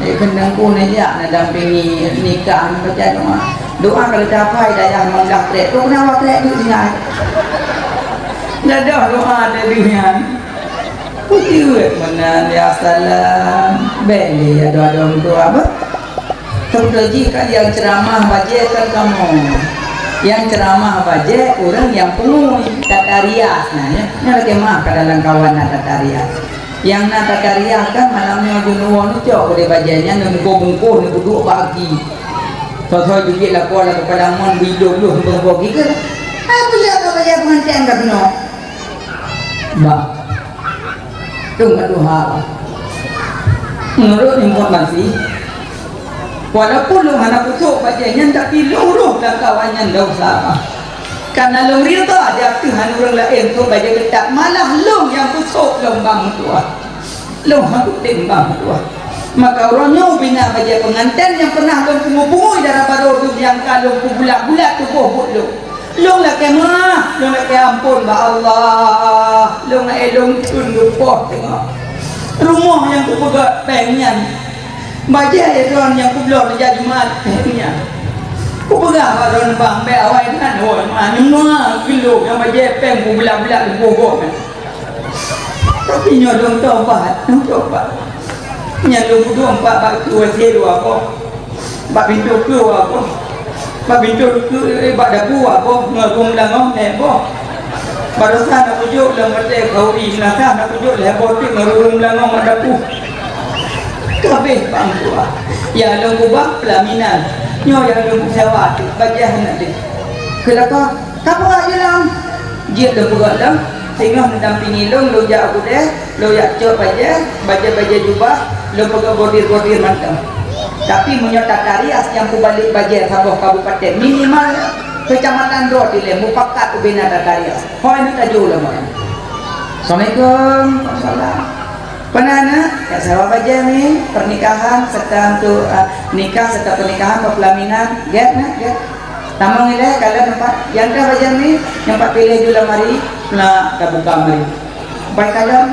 kendang ku ni ya nak dampingi nikah baca doa kalau capai daya mendak trek tu kenapa trek tu ingat dah doa dari yang putih mana ya salam beli ya doa apa terjadi kan yang ceramah baca kan kamu yang ceramah baca orang yang penuh tatarias nah ya ini lagi mah dalam kawan tatarias yang tatarias kan malamnya junuan itu aku di bacanya nunggu-nunggu duduk pagi so juga lah kau lah kepada mon video lu nunggu gitu aku ya kau baca pengantin tak benar mbak tunggu Tuhan menurut informasi walaupun lu anak kusuk bacanya tapi luruh dan kawannya dah sama karena lu real tu ada Tuhan orang lain tu baca ketak malah lu yang kusuk lombang tua lu aku timbang tua maka orangnya bina baca pengantin yang pernah lu pungu-pungu darah baru tu yang kalau bulat-bulat tu bohut lu lah kemah lu nak ke ampun ba Allah lu nak elong tun lupa tengok rumah yang ku pegat pengen baca ya tuan yang ku belum jadi mat pengen ku pegang baron bang be awai kan oi mana mah kilo yang baca peng ku bulat-bulat bohong tapi nyodong tobat nyalung ku 24 bak tua seru apa bak pintu ke apa bak pintu ke bak dapu apa ngagum langong ne apa barusan aku juk lang mate kau di belakang aku juk le botik ngagum langong dapu kabeh bang tua ya long ku bak pelaminan nyo yang long sewa tu baca nanti kenapa kamu aja lang dia dah buat lang tengah mendampingi long lo ya aku deh lo ya cok baca jubah lo pegang bordir mantap tapi menyerta tarias yang ku balik baca Sabah Kabupaten minimal kecamatan Roti le mupakat ubina tarias hoi nak tajuk lah mana Assalamualaikum Waalaikumsalam penana ya saya baca ni pernikahan serta untuk nikah serta pernikahan pelaminan get tamang ni deh kalian nampak yang dah baca ni nampak pilih jula mari nak buka mari baik kalian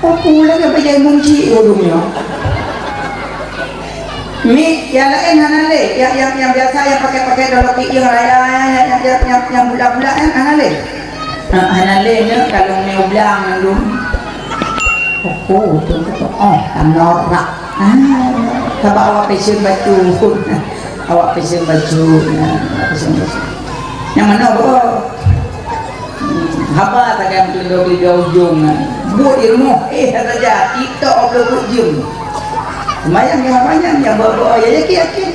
aku lagi baca munci hidungnya mi yang lain hanale yang biasa yang pakai dalam yang raya yang bulat-bulat kan hanale ni kalau ni ulang dulu tu norak sebab awak passion baju awak passion baju yang mana haba tak yang tu di ujung buat ilmu saja kita upload ujung semayang yang banyak yang bawa ya yakin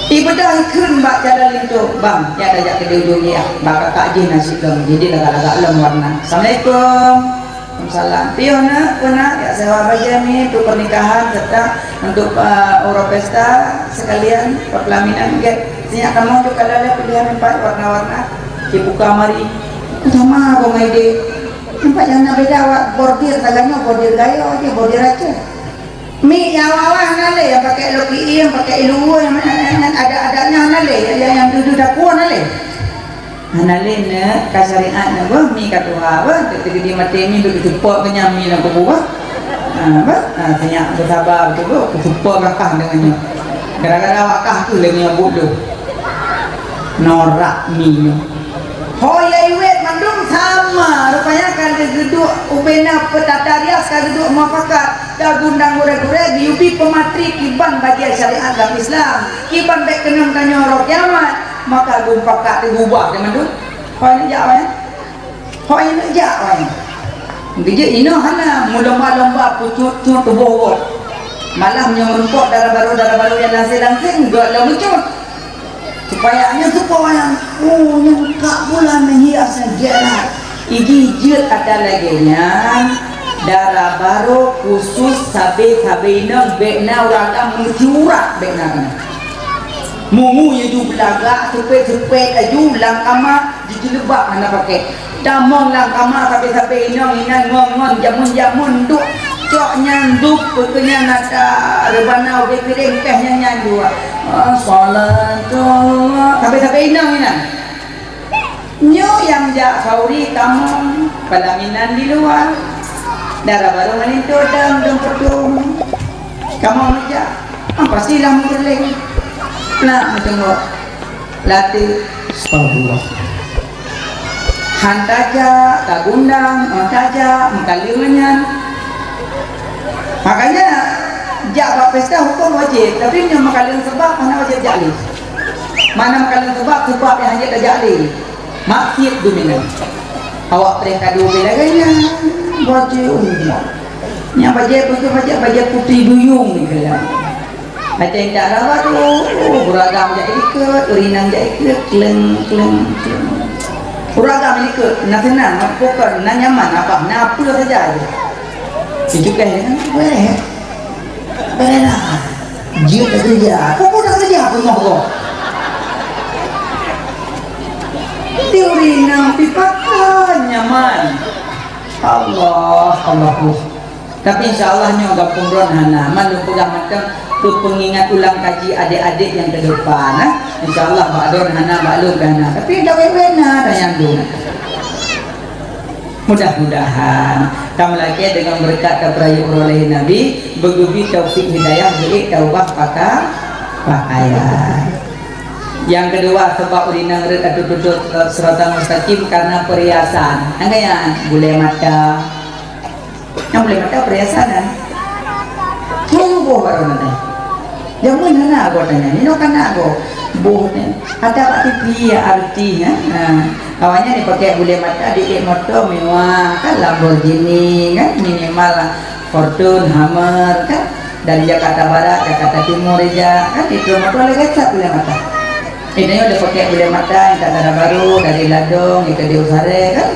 ibadah kun bak jalan itu bang ya ada jak ke ujung ya bak kaji nasi dong jadi agak lem warna Assalamualaikum Salam piona puna ya sewa baca ni untuk pernikahan serta untuk Europesta sekalian pelaminan get sinya kamu tu kalau ada pilihan 4 warna-warna dibuka mari sama kau ide nampak yang nak beda awak bordir kalanya bordir gaya aja bordir aja mi yang awak nale yang pakai loki yang pakai ilu yang ada-adanya nale yang duduk dapur nale hanalin kasariat na ba mi katuha ba tigi mati mi begitu pot kenyami na kubuah ba tanya bersabar tu ba super kakah dengannya gara-gara wakah tu dengan bodoh norak mi hoya iwet mandung sama rupanya kan duduk ubena petatarias kan duduk muafakat dah gundang gurek-gurek diubi pematri kiban bagi syariat dalam Islam kiban baik kenang tanya orang kiamat maka gumpak kat digubah dengan tu hoi nak jak dia ino hana lomba-lomba pucut tubuh malah menyempot darah baru yang langsing enggak lah mecut supaya yang kak pula menghiasnya jelas ijit ada lagi nya darah baru khusus sabe-sabena bekna orang mencurah bekna mungu ye ju belaga sepet aju lang kama dijilebak mana pakai damong lang kama sampai inong inan ngon jamun duk cok nyanduk pokoknya nada rebana oge piring pehnya nyandu salat sampai inong inan nyo yang jak sauri kamu pelaminan di luar darah baru melintu dan pertum kamu aja apa sih lah menggeling nak tengok latih astagfirullah hantaja kagundang hantaja mengkalimannya makanya jak buat pesta hukum wajib tapi nyo mengkaling sebab mana wajib jali mana mengkaling sebab yang hanya terjadi maksud dominan awak mereka dua belakangnya baca umum yang baca putih duyung ni kan baca yang tak rawat beragam je ikut urinang je ikut kleng beragam ikut nak senang nak pokok nak nyaman apa saja je itu kan boleh lah dia tak kerja kau tak kerja apa mau teori nang pipakan nyaman Allah tapi insyaallah nyo gabung ron hana malu pegang macam tu pengingat ulang kaji adik-adik yang ke depan insyaallah bakdon hana maklum hana tapi gawe wena tayang dulu mudah-mudahan kamu lagi dengan berkat keberayaan oleh Nabi begubi taufik hidayah beri taubah pakaian. Yang kedua sebab urina ngeret atau tutup seratan mustaqim karena perhiasan. Angkanya bule mata. Yang bule mata perhiasan kan? Kayu boh baru nanti. Yang mana aku tanya? Ini kan aku bohnya. Ada apa tipi artinya? Kawannya dipakai bule mata di motor mewah kan Lamborghini kan minimal Fortune, Hummer kan dari Jakarta Barat, Jakarta Timur aja kan itu motor lagi tak bule mata. Ini udah pakai bule mata yang tak ada baru dari Ladong itu di Usare kan.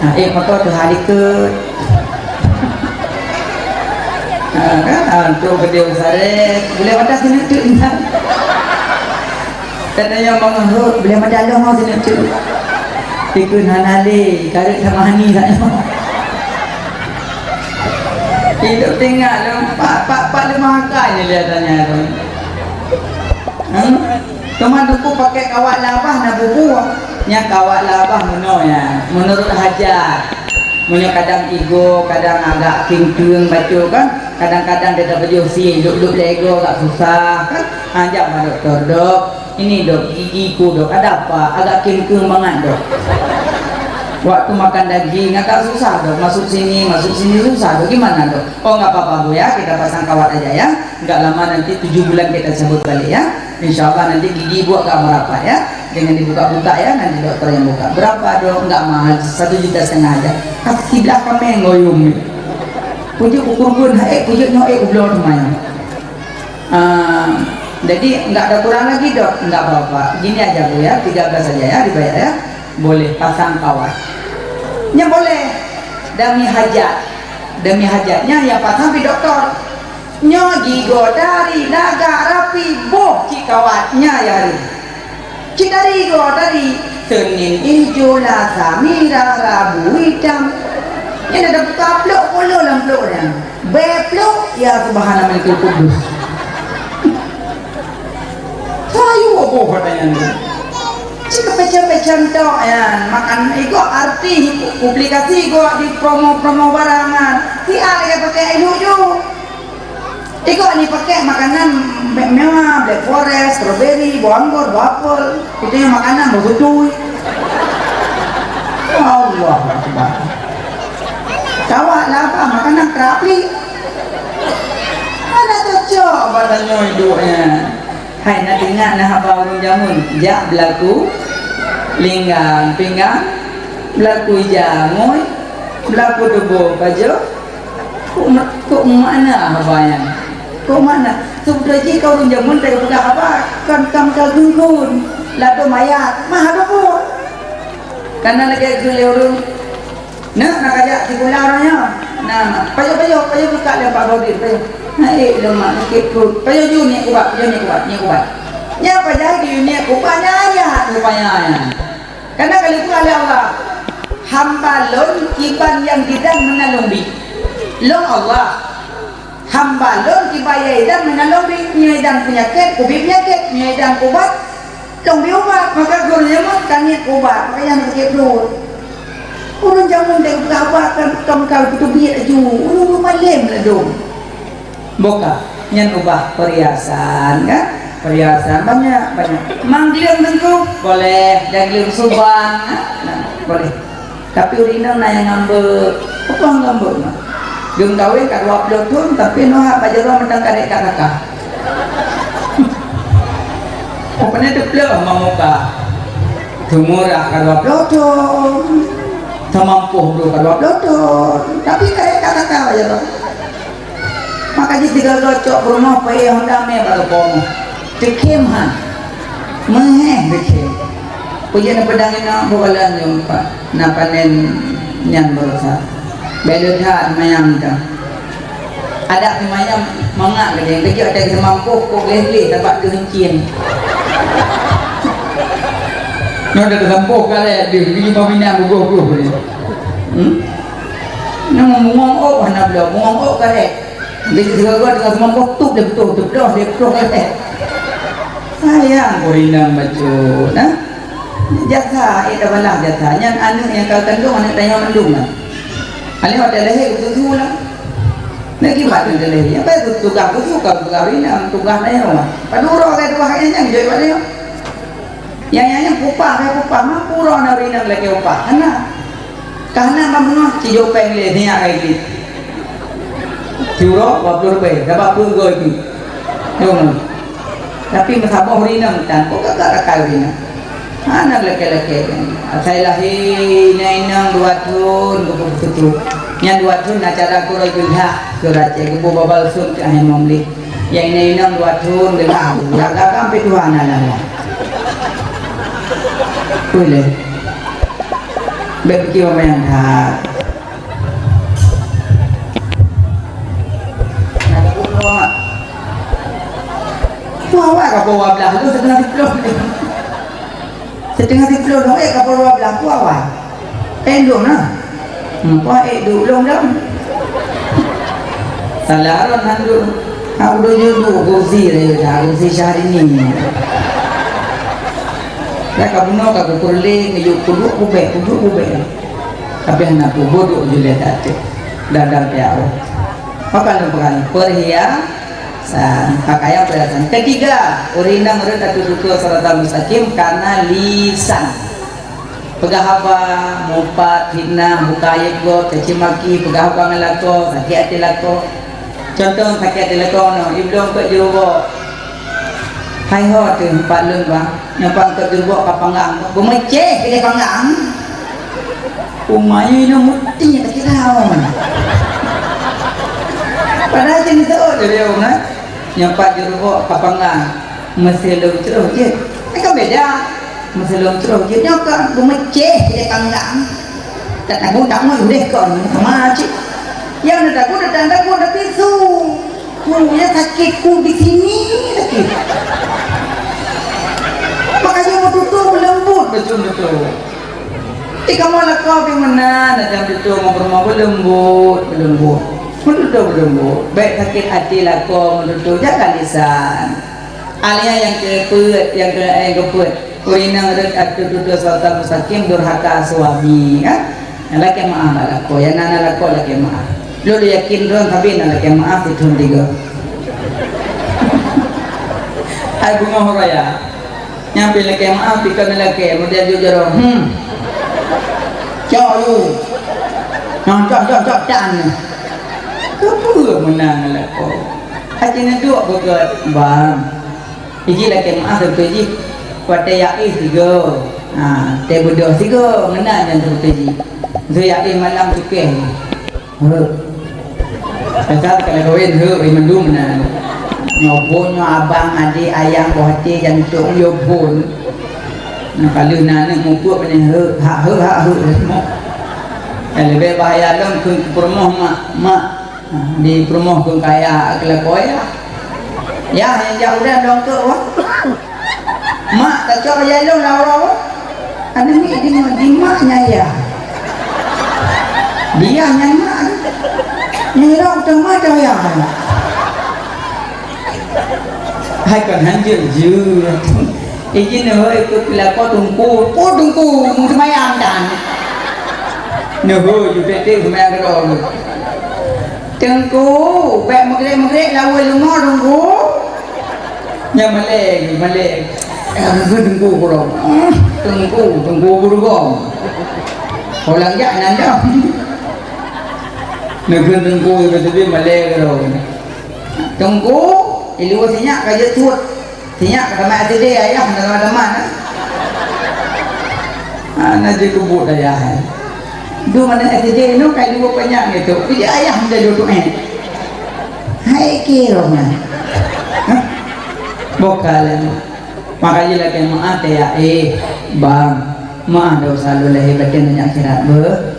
Nah, motor tu hari ke kan tu di Usare bule mata sini tu katanya menghut bule mata long mau sini tu ikut hanali karet sama hani saya hidup tinggal pak lemah kan lihatannya tu teman duku pakai kawat labah na bubu nya kawat labah meno ya menurut hajat punya kadang ego kadang agak kingkung baca kan kadang-kadang dia tak baju si duk lego agak susah kan ajak ma doktor dok ini dok gigiku dok ada apa agak kingkung banget dok waktu makan daging agak susah dok masuk sini susah dok gimana dok oh nggak apa-apa bu ya kita pasang kawat aja ya nggak lama nanti 7 bulan kita sebut balik ya insya Allah nanti gigi ibu agak merapat ya dengan dibuka-buka ya nanti dokter yang buka berapa dok nggak mahal 1,5 juta aja kaki belakang mengoyong pujuk ukur pun pujuk nyoek ublon semuanya jadi nggak ada kurang lagi dok nggak apa-apa gini aja bu ya 13 aja ya dibayar ya boleh pasang kawat nya boleh demi hajatnya ya pasang pi dokter nyogi dari naga rapi boh ci kawatnya ya hari ci dari Senin hijau Selasa merah Rabu hitam ini ada kaplok polo lamploknya beplok ya subhanallah malikul kudus sayu apa katanya jika pecah-pecah tok ya makan itu arti publikasi gua di promo barangan si Ale pakai ilu Iko ini pakai makanan mewah, black forest, strawberry, bonggor, apel. Itu yang makanan begitu. Allah Akbar. Kawat lah apa makanan kerapi. Mana cocok badannya hidupnya. Hai nak ingat nak apa urung jamun. Jak berlaku linggang pinggang, berlaku jamun, berlaku tubuh baju. Kok mana abang? Kok mana? Sudah ji kau runjamun tak buka apa? Kan kagum kun. Lalu mayat. Mah ada pun. Karena lagi orang. Nah, nak ajak si bola orangnya. Nah, payo buka dia Pak Bodir. Payo. Nah, lemah sikit pun. Payo ju ni kuat. Ya apa jadi ni rupanya ayat rupanya. Karena kali itu oleh Allah. Hamba lon kiban yang tidak mengalami. Long Allah hamba lon dibayar dan menolong penyakit, ubi penyakit, menyedang ubat Dong diobat, maka gurunya mah kan obat, makanya yang sakit perut. Orang jangan tengok berapa kan kamu itu biar aja, orang malem lah dong. Boka, nyan ubah perhiasan kan? Perhiasan banyak. Manggiling tentu boleh, jangan subang, nah, boleh. Tapi urinang na yang ngambek, apa ngambek mah? Jeung kawin ka 20 tahun tapi noh pajero mentang karek kakak. Pokoknya deplek mamuka. Tumurah ka 20 tahun. Samampuh do ka 20 tahun. Tapi karek kakak pajero. Maka di tiga gocok rumah pe yang dame baru komo. Dikem han. Meh dikem. Pujian pedangin na bukalan yung pa na panen nyan berusaha. Belodha mayam dah. Ada mayam mangak gede, kerja ada semampu kok leh dapat kehencian. Nol ada semampu kali di pembina buku boleh. Nama mungong oh anak beliau mungong oh kali. Jadi segala dengan semampu tuh dia betul kali. Sayang korinang bacu, nah. Jasa itu balah jasanya anu yang kau kandung anak tanya mendung lah. Alih ada leher itu lah. Lagi macam ada leher. Apa itu tukar tu suka tukar ini, tukar ni orang. Paduro ada dua hari yang jadi mana? Yang kupah, mah pura nari nak lagi upah. Karena mana cijo pengle ni yang lagi. Curo 20 rupiah, dapat puluh goi. Dong. Tapi masabah hari nak dan kok tak rakal hari nak. Anak laki-laki saya lahir nainang 2 tahun begitu yang 2 tahun acara kurang gila surat cek ibu babal sun ke ayam membeli yang nainang 2 tahun gila yang kakak sampai 2 anak lah boleh begitu yang tak wah kapal belah tu setengah diplom setengah dipeluk dong kapal belah awal endong nah wah dulu dong salaran handu aku dulu kursi kursi Syahrini ya kabuno ka kurling yuk kuduk kubek tapi anak tu bodoh je tadi dadang piau maka lepas perhiasan pakaian perhiasan ketiga urindang urut tutur serta mustaqim karena lisan pegahaba mupat hina mukayek go cacimaki pegahaba ngelako sakit hati lako contoh sakit hati lako no iblong ke jurubo hai ho tu empat lun bang nyapa ke jurubo kapanggang bumeceh ke panggang umayu no mutinya tak kira padahal jenis tu dia orang nyapa jurubo kapanggang mesti lu ceroh je kan beda mesti lu ceroh je nyaka bumeceh ke panggang tak aku tak mau udah kon sama cik yang ada aku dah pisu punya sakitku di sini sakit makanya mau tutup lembut betul jika malah kau di mana dan betul ngobrol lembut baik sakit hati lah kau menutup jangan lisan alia yang keput yang keput kuinang tutup salta mustaqim durhaka suami kan laki maaf lah kau yang nana lah kau laki maaf lu yakin doang tapi nak laki maaf itu tiga ay bunga horaya nyampe laki maaf ikan laki kemudian dia jorong cok lu cok dan apa menang lah kau hatinya dua begot bang iki laki maaf tertuji kuat yakin tiga teh bodoh tiga menang yang tertuji tu yakin malam suke Pasal kalau kawin mendung na nyobon abang adik ayang bohati jantung yobon kalau nana ngumpul punya hak semua lebih bahaya dong ke perumahan mak di perumahan ke kaya kelakoi ya yang jauh dah dong ke mak tak cakap ya dong lawa ada ni di maknya ya dia nyamak nyerang tengah cahaya hai còn hắn dự dư izin hoi ikut bila kau tungku mu semayang kan nuh juga tu semayang kerong tungku bek maghrib lawan lumah tungku nya malek tungku kerong tungku berugong orang jangan dah nuh tungku betul malek kerong tungku ilu sinyak kaje tuat sinyak kata mak tadi ayah teman-teman anak dia kubur ayah dua mana SJ nu kai dua banyak gitu pilih ayah dia duduk hai kirongnya bokalan makanya lagi maaf ya bang maaf dosa lu lahir batin banyak akhirat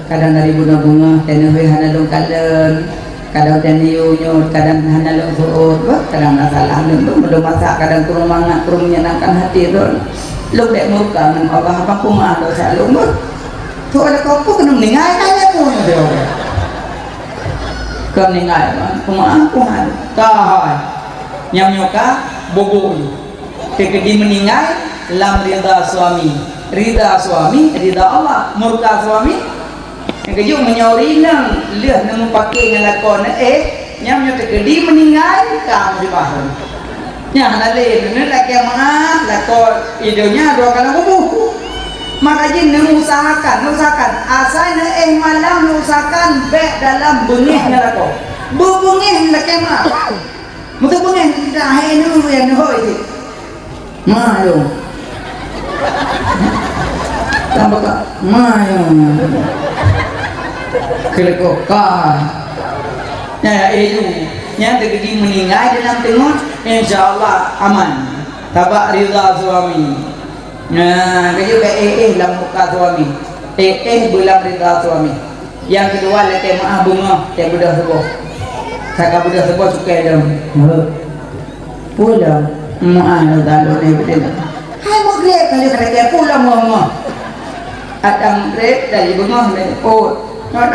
kadang dari bunga-bunga tenwe hana dong kalen kadang teniu nyut kadang hana lu suut kadang masalah belum masak kadang kurang mangat kurang menyenangkan hati lu dek muka dengan Allah apa pun maaf dosa lu tu ada kau pun kena meninggal kaya pun dia kena meninggal pemaaf kahai yang nyoka bobo kekedi meninggal lam rida suami rida Allah murka suami yang keju menyori nang lihat nang pakai ngelakon yang nyoka kekedi meninggal kamu di bahar nya nale laki maaf lakon idenya dua kali bobo maka jin usahakan asalnya malam usahakan baik dalam bengih neraka bengih nak kemak mutu bengih dah nu yang hoi malu tambah tak malu kelekokkan ya itu yang terjadi meninggal dalam tengok insyaallah aman tabak ridha suami. Nah, kerja ke dalam muka suami. Belam rida suami. Yang kedua lagi maaf bunga, teh budak sebuah. Saka budak sebuah suka dong. Pulang, maaf dalu ni betul. Hai maghrib kali kerja pulang mama. Adam grade dari bunga ni. Oh, not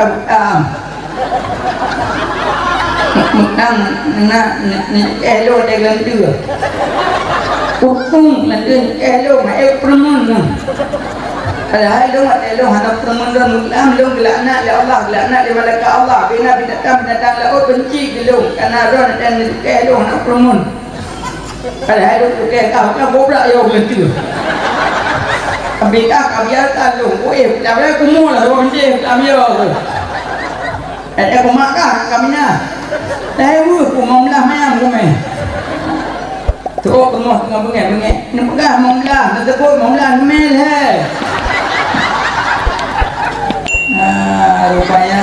elo dengan dia. Untung nanti elo permen ada elo hendak permen dan long gelakna ya Allah gelakna di malaikat Allah binatang laut benci gelung karena ron dan elo hendak permen ada elo kau bobrak yo benci abika kabiatan lu dah boleh kumul lah benci kami yo ada pemakah kami nah kumamlah mayang kumai tu kemah tengah bengek nak mamlah nak tepuk mamlah mel rupanya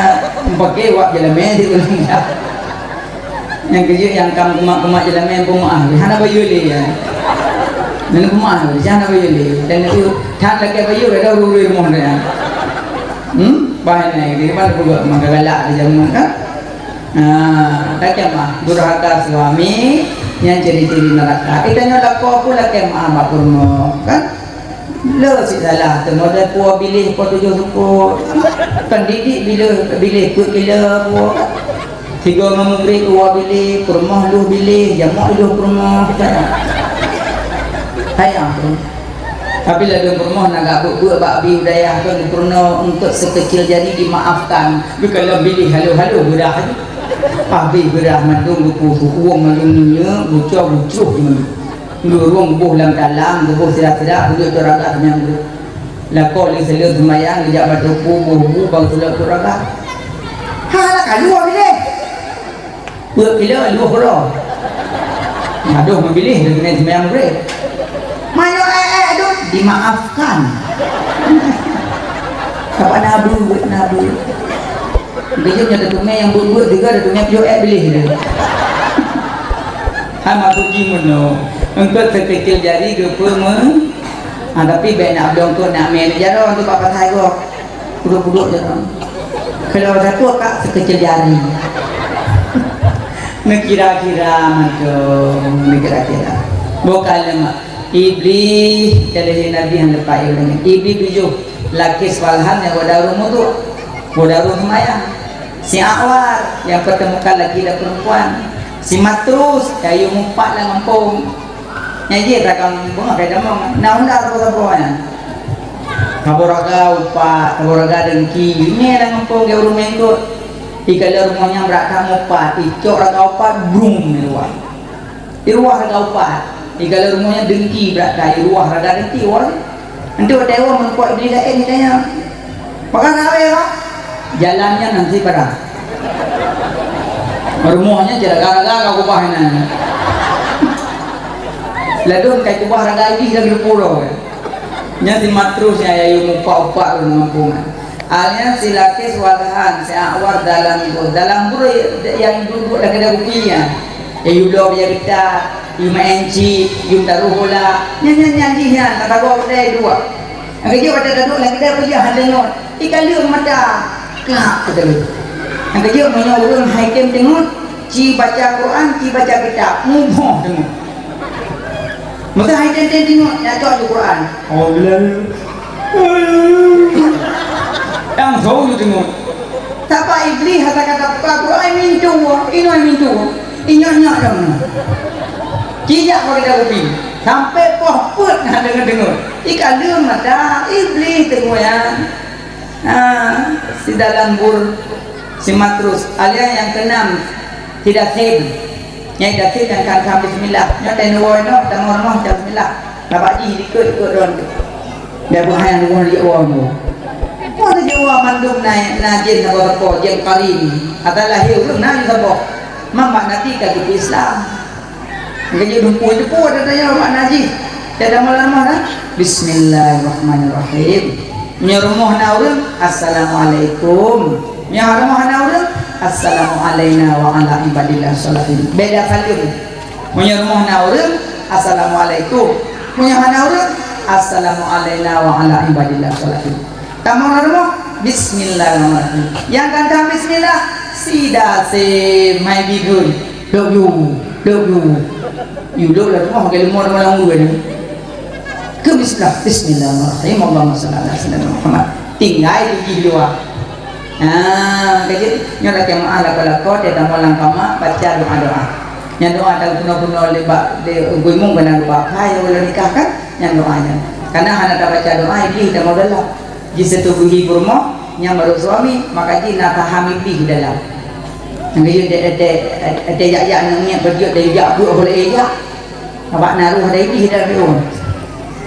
pakai wak jelame di ulang yang kerja yang kam kemak jelame pun maaf hana bayu li ya dan maaf hana bayu li dan itu tak lagi bayu dah ruri rumah dia bahan ni di mana pun maka galak di zaman kan tak mah durhaka suami yang ciri-ciri neraka itanya lakau pula kemah makurmo kan le si salah temo dah puah bilih puah tujuh suku pendidik bilih kut bila puah tiga memberi puah bilih kurma lu bilih jamak lu kurma sayang tapi lalu kurma nak buat babi budaya kan kurma untuk sekecil jadi dimaafkan kalau bilih halu-halu mudah Abi berahmat dong buku uang malungnya bucuh ruang bubuh dalam bubuh sedap-sedap duduk turaga yang lakol li selur semayang dijak batu bubuh bang tulak turaga halah kaluar ni buat bila luar pula aduh memilih dengan semayang break mayo aduh dimaafkan apa nabu Bijak ada tunai yang buat juga ada tunai pijak beli dia. Hama tuji meno. Engkau terkecil jari ke pun tapi baik nak bilang tu nak main jaro untuk apa saya kok. Puduk-puduk je orang. Kalau satu kak sekecil jari. Kira-kira macam kira-kira. Bukan mak. Iblis dari Nabi yang lepas dengan iblis tujuh laki swalhan yang wadarum tu. Wadarum semayang. Si Awar yang pertemukan laki dan perempuan, si Matrus kayu mumpat dan mampung nyaji rakam bunga kayak demong nah undar apa-apanya kaboraga upat kaboraga dengki ini lah ngompo ke rumah itu ikala rumahnya berakam upat icok raga upat brum di ruah raga upat ikala rumahnya dengki berakam di ruah raga dengki wah nanti dewa menkuat iblis ini tanya makan apa ya Pak? Jalannya nanti pada rumahnya gara-gara kubahan ladun kayak kubah raga iblis lagi pulau nya si matrusnya ya yung upa-upa ng mampungan alnya silakis walahan si awar dalam buro yang duduk lagi ada kupinya ya yulo ya kita yung maenci yung taruhula nyanyi-nyanyihan katago ada dua ang kaya pada duduk lagi ada punya hadengon ikaliw mata kak katago ang kaya mga ulun hakim tengok ci baca Quran ci baca kitab muboh tengok maka hai tengok ya tu Quran oh bilang yang kau tu tengok tapa iblis kata-kata Quran mintu inyak dong kijak pakai kopi sampai pohon ada dengar ikan dia mata iblis tengok ya si dalam bur si matrus alia yang keenam tidak sebe nyai dakil dan kan bismillah nyata nuwono tangorno bismillah bapak ji ikut don dia bahaya nuwon li wono apa jawa mandum najin nabo jen karim adalah hiu na sabo mama nanti ka Islam ngaji dumpu itu ada tanya Pak Naji ada malam bismillahirrahmanirrahim nyuruh naurun assalamualaikum nyuruh naurun assalamu alayna wa ala ibadillah sholihin beda kali punya rumah naurun assalamualaikum punya naurun assalamu alayna wa ala ibadillah sholihin tamu rumah bismillahirrahmanirrahim yang kata bismillah sida se my bigun love you lah rumah kalau mau malang gue ke bismillahirrahmanirrahim Allahumma shalli ala sayyidina Muhammad tinggal di luar jadi nyolat yang ala balakot dia dalam kama baca doa yang doa dalam kuno lebak de guimung benar doa kaya boleh nikah kan yang doanya karena anak baca doa ini dah modal jika tubuhi burmo yang baru suami maka ji nak pahami di dalam nggak ada ya namanya berjut dari ya bu boleh ya abak naruh ada di dalam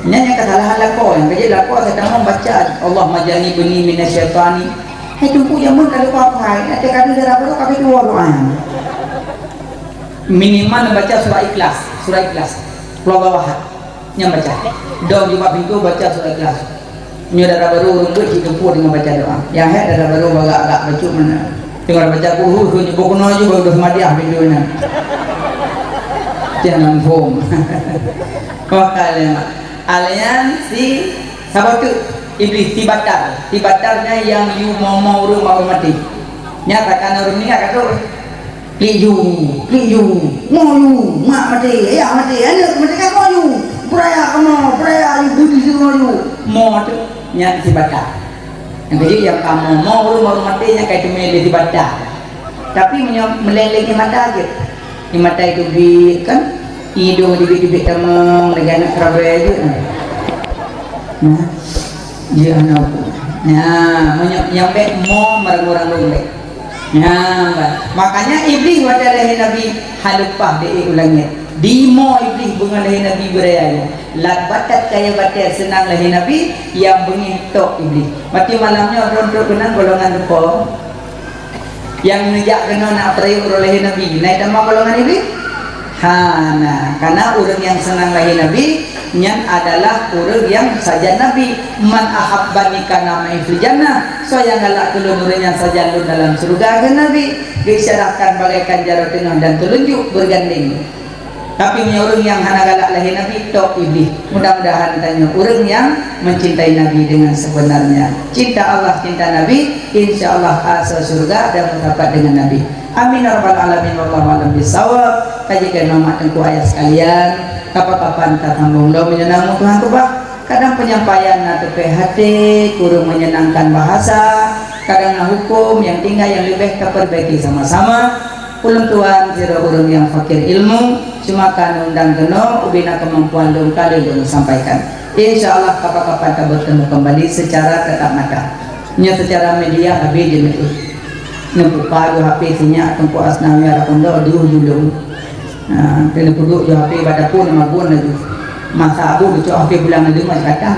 ini yang kesalahan lakon yang kerja lakon saya mau baca Allah majani beni minasyaitani hai tunggu jamun kalau papai ada kado darah baru kami dua doa minimal membaca surah ikhlas pulau bawah yang baca dong juga pintu baca surah ikhlas punya darah baru urung buat ditempuh dengan baca doa yang darah baru agak baca mana tinggal baca kuhu nyebuk kuno juga udah semadiah videonya jangan home kalian aliansi sahabat tu iblis tibatarnya yang you mau rumah mati nyatakan orang ini kata liyu mau you mak mati ya mati anak mati kan mau you beraya you budi semua you mau tu nyak tibatar yang kecil yang kamu mau rumah mati yang kayak cuma tibatar tapi melelehnya mata aja di mata itu kan hidung dibit-bit temang lagi anak kerabat itu dia anak yang baik mau merang-merang baik makanya iblis wadalahi nabi halupah di ulangnya dimo iblis bengalahi nabi beraya lakbatat kaya batia senang lahi nabi yang bengitok iblis mati malamnya rontok kenang golongan depo yang ngejak kena nak perayuk olahi nabi naik tambah golongan iblis karena orang yang senang lahi nabi yang adalah orang yang saja nabi man ahabbani kana ma'i fil jannah so yang galak keluluran yang saja lu dalam surga ke nabi disyarahkan bagaikan jarak tengah dan telunjuk bergandeng tapi orang yang hana galak lahi nabi tok iblis mudah-mudahan tanya orang yang mencintai nabi dengan sebenarnya cinta Allah cinta nabi insyaallah asa surga dan mendapat dengan nabi amin ya rabbal alamin wallahu a'lam bissawab kajikan mama tengku ayah sekalian kapan-kapan tak sambung lo menyenangkan Tuhan ku bah kadang penyampaian atau PHT kurang menyenangkan bahasa kadang hukum yang tinggal yang lebih kita perbaiki sama-sama ulun Tuhan kira orang yang fakir ilmu semakan undang kena ubina kemampuan dong kali dong sampaikan. Insyaallah kapan-kapan kita bertemu kembali secara tetap mata. Nya secara media habis je itu. Nembuka do HP sinya tempo asnawi ara kondo dulu. Nah, kena puduk do HP pada pun magun lagi. Masa abu betul HP bilang ada mas kata.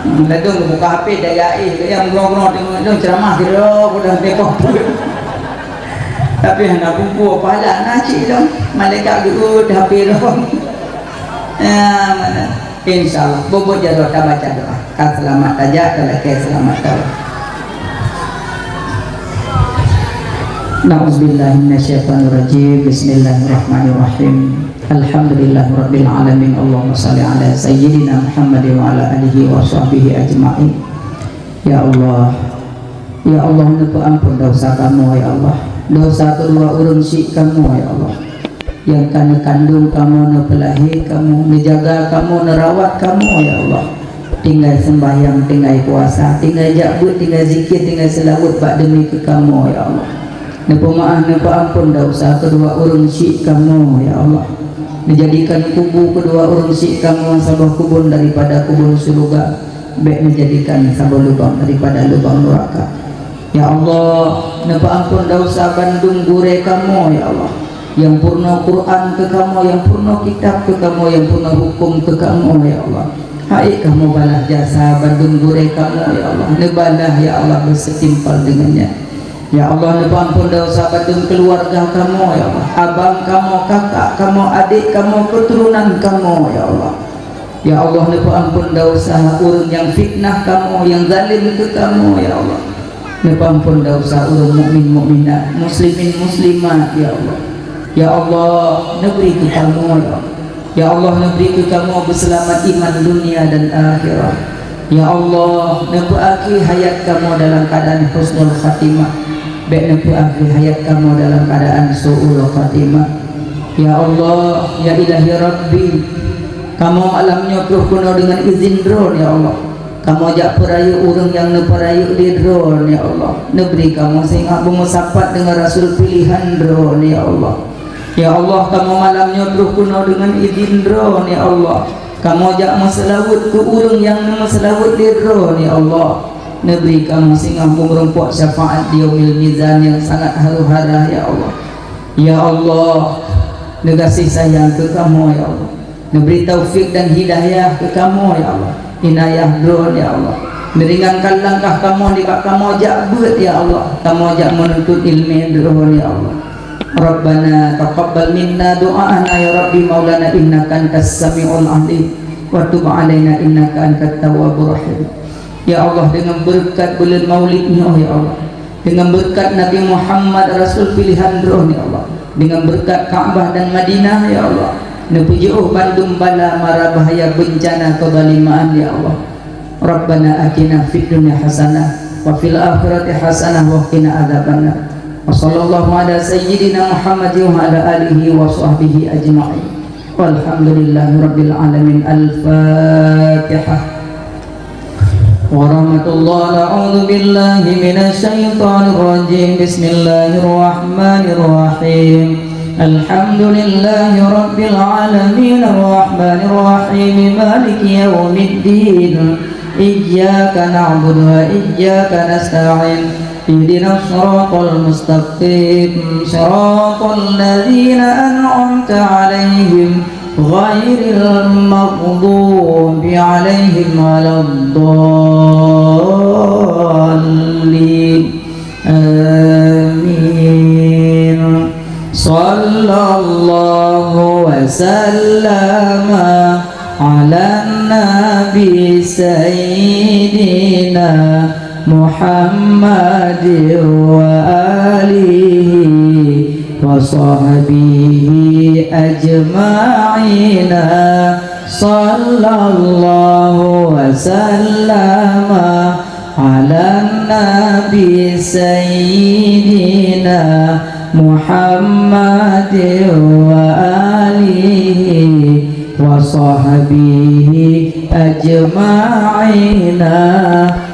Lalu buka HP daya yang ngomong dengan ceramah kira udah tepok. Tapi hendak kumpul pala nasi dong. Malaikat dulu HP dong. Mana? Insyaallah bobot jadoa baca doa. Kan selamat aja kalau ke selamat kau. Na'udzubillahi minasyaitonirrajim. Bismillahirrahmanirrahim. Alhamdulillahirabbil alamin. Allahumma shalli ala sayyidina Muhammad wa ala alihi wa sahbihi ajma'in. Ya Allah, ya Allah, ampun dosa kamu ya Allah. Dosa kedua urun si kamu ya Allah. Yang kena kandung kamu, nepelahi kamu, menjaga kamu, nerawat kamu ya Allah. Tinggal sembahyang, tinggal puasa, tinggal jabut, tinggal zikir, tinggal selawat bak demi ke kamu ya Allah. Napa maaf, napa ampun dosa kedua urun si kamu ya Allah. Menjadikan kubu kedua urun si kamu sabah kubun daripada kubun surga, baik menjadikan sabah lubang daripada lubang neraka. Ya Allah, napa ampun dosa bandung gure kamu ya Allah. Yang purna Quran ke kamu, yang purna kitab ke kamu, yang purna hukum ke kamu ya Allah. Hai kamu balas jasa bandung gure kamu ya Allah. Nebalah ya Allah bersetimpal dengannya. Ya Allah, nepa ampun dosa bandung keluarga kamu ya Allah. Abang kamu, kakak kamu, adik kamu, keturunan kamu ya Allah. Ya Allah, nepa ampun dosa urun yang fitnah kamu, yang zalim ke kamu ya Allah. Nepa ampun dosa urun mukmin mukminat, muslimin muslimat ya Allah. Ya Allah, negeri ke kamu ya Allah. Ya Allah, negeri ke kamu berselamat iman dunia dan akhirat. Ya Allah, nebuaki hayat kamu dalam keadaan husnul khatimah, baik nebuaki hayat kamu dalam keadaan su'ul khatimah. Ya Allah, ya ilahi Rabbi, kamu alamnya kuno dengan izin drone ya Allah. Kamu ajak perayu urang yang neperayu di drone ya Allah. Negeri kamu sehingga bermusapat dengan Rasul pilihan drone ya Allah. Ya Allah, kamu malamnya terus kuno dengan izin drone ya Allah. Kamu ajak maselawut ke urang yang maselawut di drone ya Allah. Negeri kamu sehingga merempok syafaat di yaumil mizan yang sangat haru-hara ya Allah. Ya Allah, negasi sayang ke kamu ya Allah. Neberi taufik dan hidayah ke kamu ya Allah. Inayah drone ya Allah. Meringankan langkah kamu, jika kamu ajak buat ya Allah. Kamu ajak menuntut ilmu drone ya Allah. Rabbana taqabbal minna du'ana ya Rabbi maulana innaka antas sami'ul alim wa tub alaina innaka antat tawwabur rahim. Ya Allah, dengan berkat bulan maulidnya ya Allah, dengan berkat Nabi Muhammad Rasul pilihan roh ya Allah, dengan berkat Ka'bah dan Madinah ya Allah, nepujuh bandung bala mara bahaya bencana kezaliman ya Allah. Rabbana atina fid dunya hasanah wa fil akhirati hasanah wa qina adzabannar. Wassallallahu ala sayyidina Muhammad wa ala alihi wa sahbihi ajma'in. Walhamdulillahi rabbil alamin. Al-Fatihah. Wa rahmatullahi a'udzu billahi minasy syaithanir rajim. Bismillahirrahmanirrahim. Alhamdulillahi rabbil alamin arrahmanir rahim maliki yaumiddin. Iyyaka na'budu wa iyyaka nasta'in. اهدنا الصراط المستقيم صراط الذين أنعمت عليهم غير المغضوب عليهم ولا الضالين آمين. صلى الله وسلم على النبي سيدنا Muhammad wa alihi wa sahbihi ajma'ina. Sallallahu wa sallama ala nabi sayyidina Muhammad wa alihi wa sahbihi ajma'ina.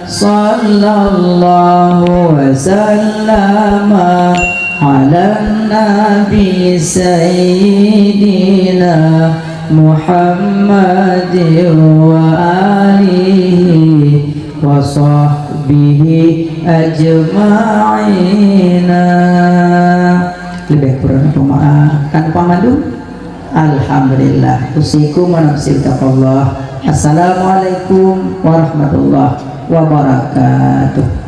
Sallallahu wa sallama على النبي سيدنا محمد وآله وصحبه أجمعين. Lebih kurang pemaaf tanpa madu. Alhamdulillah. Usikum wa nafsi taqallah. Assalamualaikum warahmatullahi wabarakatuh.